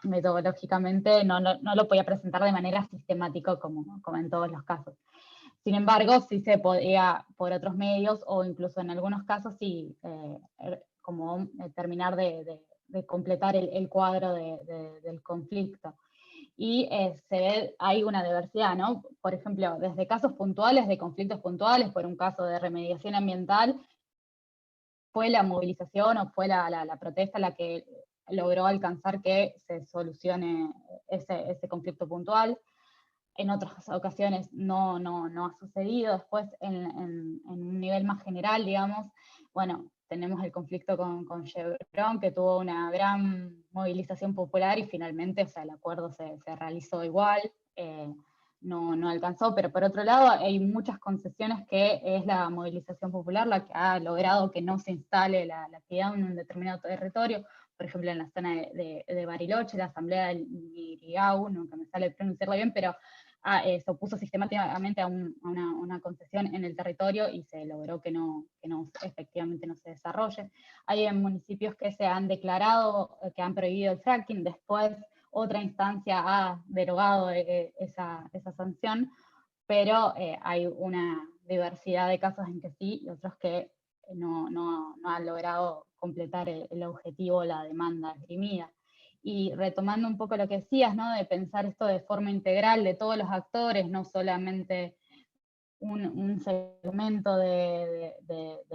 S4: metodológicamente no lo podía presentar de manera sistemática como en todos los casos. Sin embargo, sí se podía por otros medios, o incluso en algunos casos sí, terminar de completar el cuadro del conflicto. Y hay una diversidad, ¿no? Por ejemplo, desde casos puntuales, de conflictos puntuales, por un caso de remediación ambiental, fue la movilización o fue la protesta la que logró alcanzar que se solucione ese conflicto puntual. En otras ocasiones no ha sucedido. Después, en un nivel más general, digamos, bueno, tenemos el conflicto con Chevron, que tuvo una gran movilización popular y finalmente, o sea, el acuerdo se realizó igual, no alcanzó, pero por otro lado hay muchas concesiones que es la movilización popular la que ha logrado que no se instale la actividad en un determinado territorio. Por ejemplo, en la zona de Bariloche, la asamblea del Liriau, nunca me sale pronunciarla bien, pero se opuso sistemáticamente a una concesión en el territorio y se logró que efectivamente no se desarrolle. Hay municipios que se han declarado, que han prohibido el fracking, después otra instancia ha derogado esa sanción, pero hay una diversidad de casos en que sí y otros que no han logrado completar el objetivo, la demanda esgrimida. Y retomando un poco lo que decías, ¿no? De pensar esto de forma integral de todos los actores, no solamente un segmento de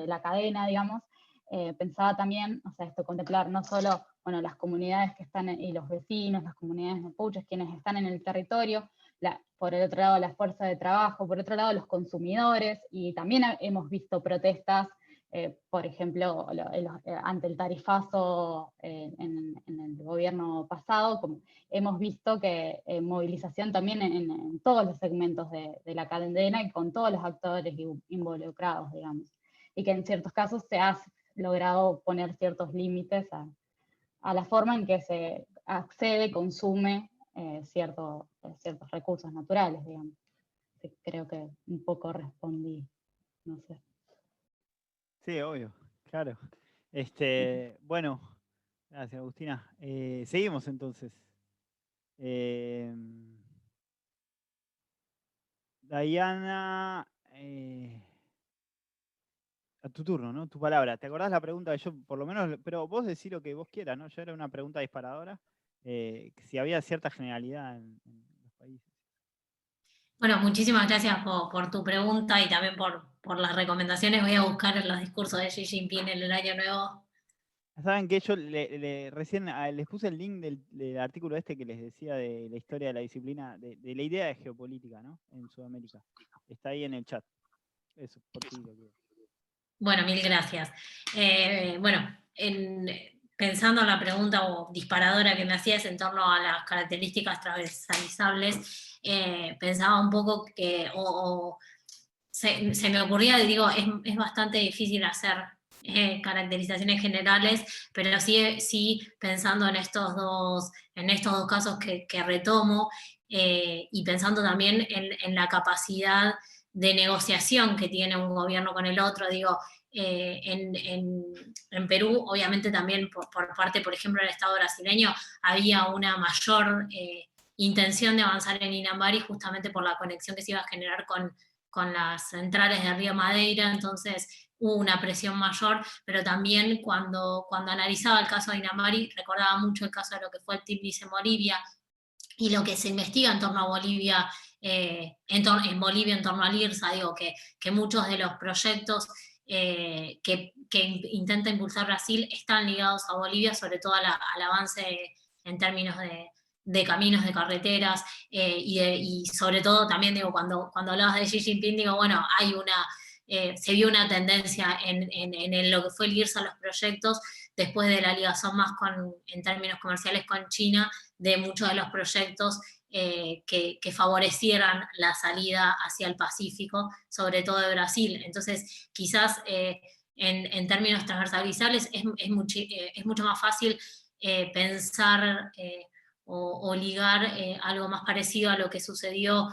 S4: la cadena, digamos, pensaba también, o sea, esto contemplar no solo, bueno, las comunidades que están, y los vecinos, las comunidades mapuches, quienes están en el territorio, por el otro lado la fuerza de trabajo, por otro lado los consumidores, y también hemos visto protestas, por ejemplo, ante el tarifazo en el gobierno pasado, como hemos visto que movilización también en todos los segmentos de la cadena y con todos los actores involucrados, digamos, y que en ciertos casos se ha logrado poner ciertos límites a la forma en que se accede, consume ciertos recursos naturales, digamos. Sí, creo que un poco respondí, no sé.
S2: Sí, obvio, claro. Bueno, gracias, Agustina. Seguimos entonces. Diana, a tu turno, ¿no? Tu palabra. ¿Te acordás la pregunta que yo, por lo menos, pero vos decís lo que vos quieras, ¿no? Yo era una pregunta disparadora, si había cierta generalidad en los países.
S5: Bueno, muchísimas gracias por tu pregunta y también por las recomendaciones. Voy a buscar los discursos de Xi Jinping en el Año Nuevo.
S2: Saben que yo recién les puse el link del artículo este que les decía de la historia de la disciplina, de la idea de geopolítica, ¿no? En Sudamérica. Está ahí en el chat. Eso, por ti lo quiero.
S5: Bueno, mil gracias. Bueno, pensando en la pregunta o disparadora que me hacías en torno a las características transversalizables, pensaba un poco que, se me ocurría, digo, es bastante difícil hacer caracterizaciones generales, pero sí pensando en estos dos casos que retomo, y pensando también en la capacidad de negociación que tiene un gobierno con el otro, digo, en Perú, obviamente también por parte, por ejemplo, del Estado brasileño, había una mayor intención de avanzar en Inambari justamente por la conexión que se iba a generar con las centrales de Río Madeira, entonces hubo una presión mayor, pero también cuando analizaba el caso de Inambari, recordaba mucho el caso de lo que fue el Tigris en Bolivia, y lo que se investiga en torno a Bolivia, en Bolivia en torno al IRSA, digo que muchos de los proyectos que intenta impulsar Brasil están ligados a Bolivia, sobre todo al avance en términos de caminos, de carreteras, y sobre todo también, digo, cuando hablabas de Xi Jinping, digo, bueno, se vio una tendencia en lo que fue el IRSA, los proyectos, después de la ligación más en términos comerciales con China, de muchos de los proyectos que favorecieran la salida hacia el Pacífico, sobre todo de Brasil. Entonces, quizás en términos transversalizables es mucho más fácil pensar o ligar algo más parecido a lo que sucedió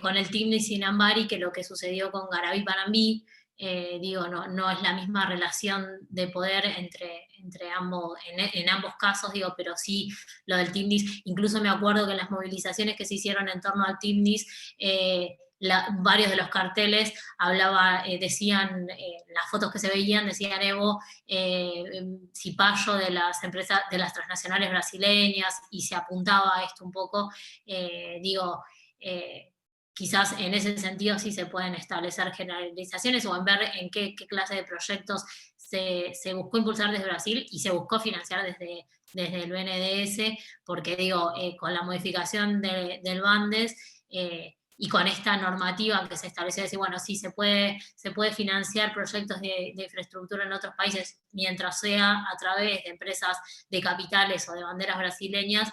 S5: con el Tigris y Inambari que lo que sucedió con Garaví-Panambí, digo, no es la misma relación de poder entre ambos, en ambos casos, digo, pero sí lo del TIMDIS. Incluso me acuerdo que en las movilizaciones que se hicieron en torno al TIMDIS, varios de los carteles decían, las fotos que se veían decían Evo Cipayo de las empresas, de las transnacionales brasileñas, y se apuntaba a esto un poco, quizás en ese sentido sí se pueden establecer generalizaciones, o en ver en qué clase de proyectos se buscó impulsar desde Brasil y se buscó financiar desde el BNDES, porque con la modificación del Bandes, y con esta normativa que se estableció, decir, bueno, sí, se puede financiar proyectos de infraestructura en otros países, mientras sea a través de empresas de capitales o de banderas brasileñas,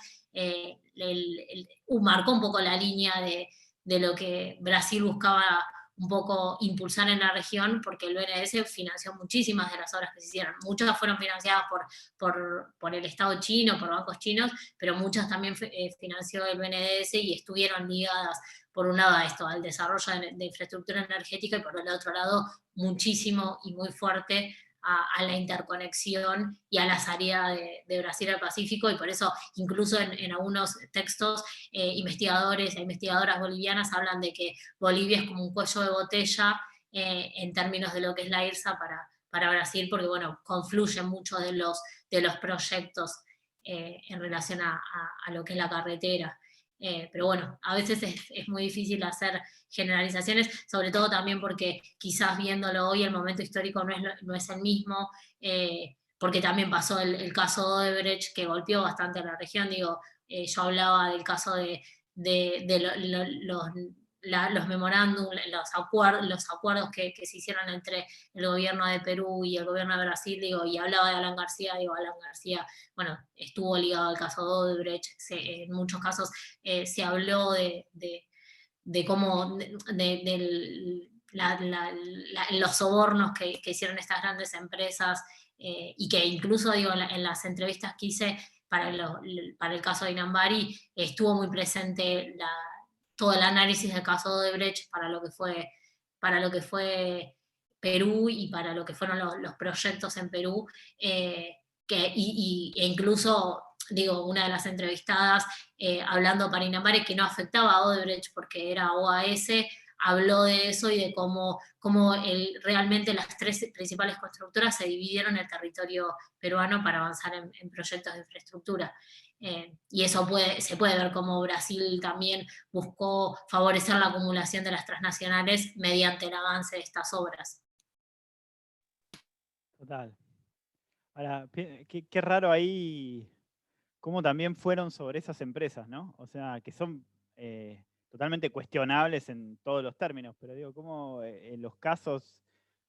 S5: marcó un poco la línea de lo que Brasil buscaba un poco impulsar en la región, porque el BNDES financió muchísimas de las obras que se hicieron. Muchas fueron financiadas por el Estado chino, por bancos chinos, pero muchas también financió el BNDES y estuvieron ligadas, por un lado, a esto, al desarrollo de infraestructura energética, y por el otro lado, muchísimo y muy fuerte a la interconexión y a la salida de Brasil al Pacífico, y por eso incluso en algunos textos investigadores e investigadoras bolivianas hablan de que Bolivia es como un cuello de botella en términos de lo que es la IRSA para Brasil, porque bueno, confluyen muchos de los proyectos en relación a lo que es la carretera. Pero bueno, a veces es muy difícil hacer generalizaciones, sobre todo también porque quizás viéndolo hoy el momento histórico no es el mismo, porque también pasó el caso de Odebrecht, que golpeó bastante a la región. Yo hablaba del caso de los memorándum, los acuerdos que se hicieron entre el gobierno de Perú y el gobierno de Brasil, y hablaba de Alan García. Alan García, bueno, estuvo ligado al caso de Odebrecht. En muchos casos se habló de cómo, los sobornos que hicieron estas grandes empresas, y que incluso en las entrevistas que hice para el caso de Inambari, estuvo muy presente todo el análisis del caso de Odebrecht para lo que fue Perú y para lo que fueron los proyectos en Perú, e incluso, una de las entrevistadas, hablando para Inambari, que no afectaba a Odebrecht porque era OAS, habló de eso y de cómo realmente las tres principales constructoras se dividieron el territorio peruano para avanzar en proyectos de infraestructura. Y eso se puede ver como Brasil también buscó favorecer la acumulación de las transnacionales mediante el avance de estas obras.
S2: Total. Ahora, qué raro ahí cómo también fueron sobre esas empresas, ¿no? O sea, que son totalmente cuestionables en todos los términos, pero cómo en los casos,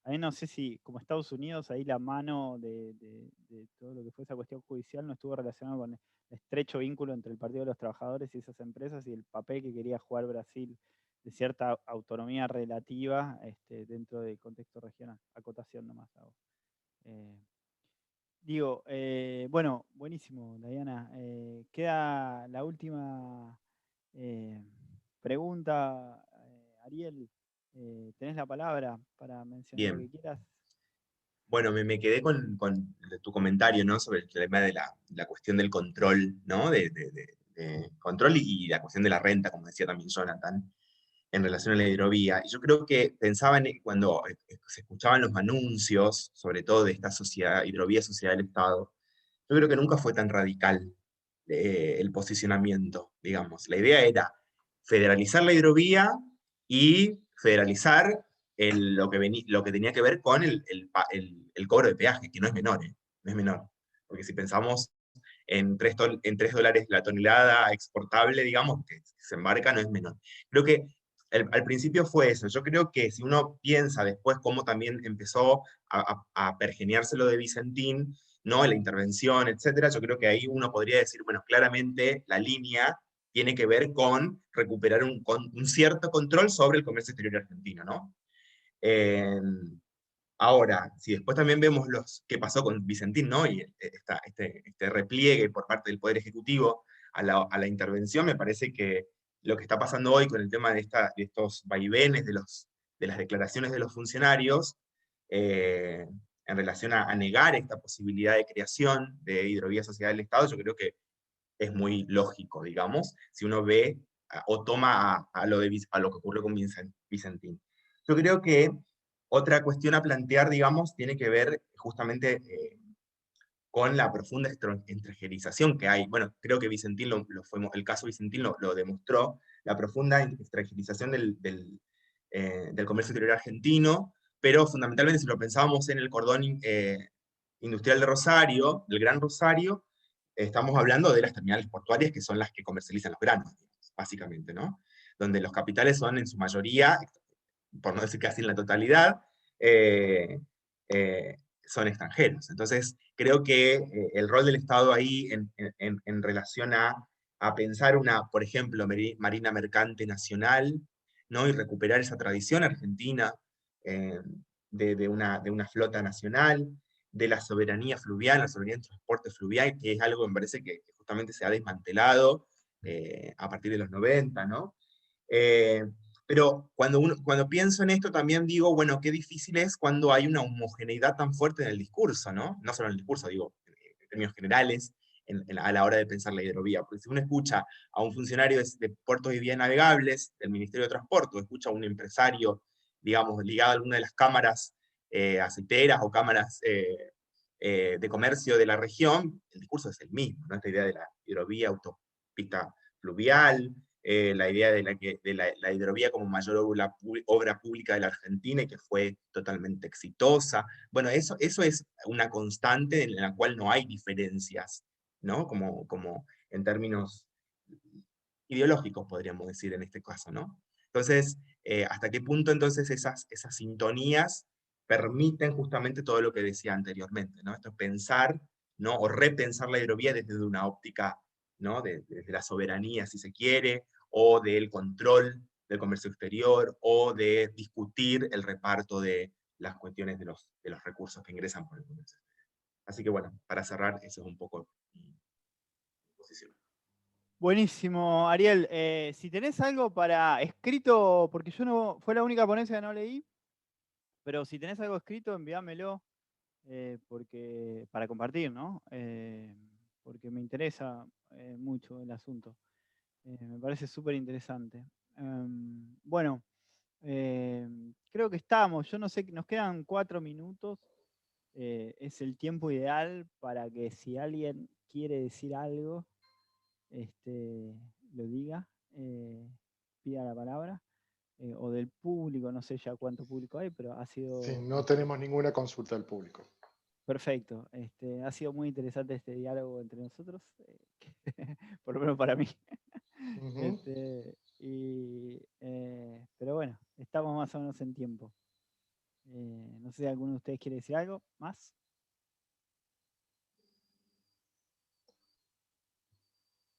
S2: a mí no sé si como Estados Unidos, ahí la mano de todo lo que fue esa cuestión judicial no estuvo relacionado con el estrecho vínculo entre el Partido de los Trabajadores y esas empresas, y el papel que quería jugar Brasil de cierta autonomía relativa dentro del contexto regional. Acotación nomás hago. Bueno, buenísimo, Diana. Queda la última pregunta. Ariel, tenés la palabra para mencionar lo que quieras.
S6: Bueno, me quedé con tu comentario, ¿no? Sobre el tema de la cuestión del control, ¿no? De control y la cuestión de la renta, como decía también Jonathan, en relación a la hidrovía. Y yo creo que pensaban cuando se escuchaban los anuncios, sobre todo de esta hidrovía sociedad del Estado, yo creo que nunca fue tan radical el posicionamiento, digamos. La idea era federalizar la hidrovía y federalizar lo que tenía que ver con el cobro de peaje, que no es menor, no es menor. Porque si pensamos en $3 la tonelada exportable, digamos, que se embarca, no es menor. Creo que al principio fue eso. Yo creo que si uno piensa después cómo también empezó a pergeñarse lo de Vicentín, ¿no? La intervención, etcétera, yo creo que ahí uno podría decir, bueno, claramente la línea tiene que ver con recuperar un cierto control sobre el comercio exterior argentino, ¿no? Ahora, si después también vemos qué pasó con Vicentín, ¿no? Y este repliegue por parte del Poder Ejecutivo a la intervención, me parece que lo que está pasando hoy con el tema de estos vaivenes de las declaraciones de los funcionarios, en relación a negar esta posibilidad de creación de hidrovía sociedad del Estado, yo creo que es muy lógico, digamos, si uno ve o toma a lo que ocurrió con Vicentín. Yo creo que otra cuestión a plantear, digamos, tiene que ver justamente con la profunda extranjerización que hay. Bueno, creo que Vicentín, el caso Vicentín lo demostró, la profunda extranjerización del comercio exterior argentino, pero fundamentalmente si lo pensábamos en el cordón industrial de Rosario, del Gran Rosario, estamos hablando de las terminales portuarias que son las que comercializan los granos, básicamente, ¿no? Donde los capitales son en su mayoría, por no decir casi en la totalidad, son extranjeros. Entonces, creo que el rol del Estado ahí en relación a pensar por ejemplo, marina mercante nacional, ¿no? Y recuperar esa tradición argentina de una flota nacional, de la soberanía fluvial, la soberanía en transporte fluvial, que es algo que me parece que justamente se ha desmantelado a partir de los 90, ¿no? Pero cuando pienso en esto también digo, bueno, qué difícil es cuando hay una homogeneidad tan fuerte en el discurso, ¿no? No solo en el discurso, digo, en términos generales, a la hora de pensar la hidrovía. Porque si uno escucha a un funcionario de puertos y vías navegables del Ministerio de Transporte, o escucha a un empresario, digamos, ligado a alguna de las cámaras aceiteras o cámaras de comercio de la región, el discurso es el mismo, ¿no? Esta idea de la hidrovía, autopista fluvial, la idea de la hidrovía como mayor obra pública de la Argentina y que fue totalmente exitosa. Bueno, eso es una constante en la cual no hay diferencias, ¿no? Como en términos ideológicos, podríamos decir en este caso, ¿no? Entonces, ¿hasta qué punto entonces esas sintonías permiten justamente todo lo que decía anteriormente, ¿no? Esto es pensar, ¿no? O repensar la hidrovía desde una óptica, ¿no? Desde la soberanía, si se quiere, o del control del comercio exterior, o de discutir el reparto de las cuestiones de los recursos que ingresan por el comercio exterior. Así que bueno, para cerrar, eso es un poco mi posición.
S2: Buenísimo, Ariel. Si tenés algo para escrito, porque fue la única ponencia que no leí, pero si tenés algo escrito, envíamelo para compartir, ¿no? Porque me interesa mucho el asunto. Me parece súper interesante. Bueno, creo que estamos. Yo no sé, nos quedan 4 minutos. Es el tiempo ideal para que si alguien quiere decir algo, lo diga, pida la palabra, o del público, no sé ya cuánto público hay, pero ha sido...
S1: Sí, no tenemos ninguna consulta del público.
S2: Perfecto, ha sido muy interesante este diálogo entre nosotros, por lo menos para mí. Pero bueno, estamos más o menos en tiempo. No sé si alguno de ustedes quiere decir algo más.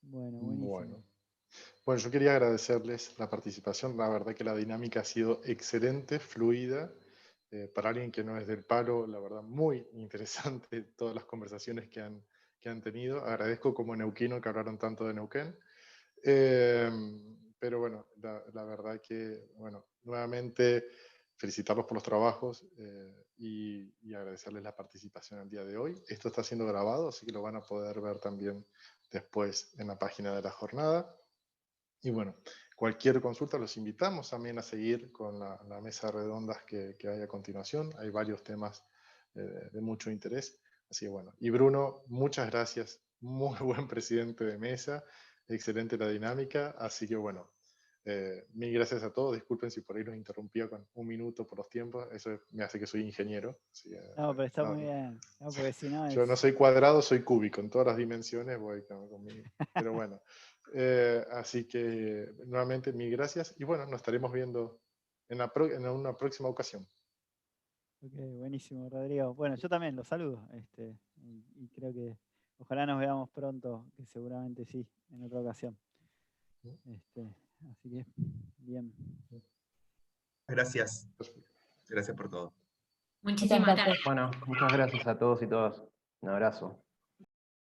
S2: Bueno, buenísimo.
S1: Bueno, yo quería agradecerles la participación. La verdad que la dinámica ha sido excelente, fluida. Para alguien que no es del palo, la verdad, muy interesante todas las conversaciones que han tenido. Agradezco como neuquino que hablaron tanto de Neuquén. Pero bueno, la verdad que, bueno, nuevamente felicitarlos por los trabajos y agradecerles la participación el día de hoy. Esto está siendo grabado, así que lo van a poder ver también después en la página de la jornada. Y bueno, cualquier consulta los invitamos también a seguir con la mesa de redondas que hay a continuación. Hay varios temas de mucho interés. Así que bueno, y Bruno, muchas gracias. Muy buen presidente de mesa. Excelente la dinámica. Así que bueno, mil gracias a todos. Disculpen si por ahí los interrumpía con un minuto por los tiempos. Eso me hace que soy ingeniero. Así que,
S2: No, pero está muy bien. No, porque si no
S1: yo no soy cuadrado, soy cúbico. En todas las dimensiones voy conmigo. Pero bueno. Así que nuevamente mil gracias y bueno, nos estaremos viendo en una próxima ocasión.
S2: Ok, buenísimo, Rodrigo. Bueno, yo también los saludo y creo que ojalá nos veamos pronto, que seguramente sí, en otra ocasión. Así que, bien.
S6: Gracias. Gracias por todo.
S5: Muchísimas gracias.
S3: Bueno, muchas gracias a todos y todas. Un abrazo.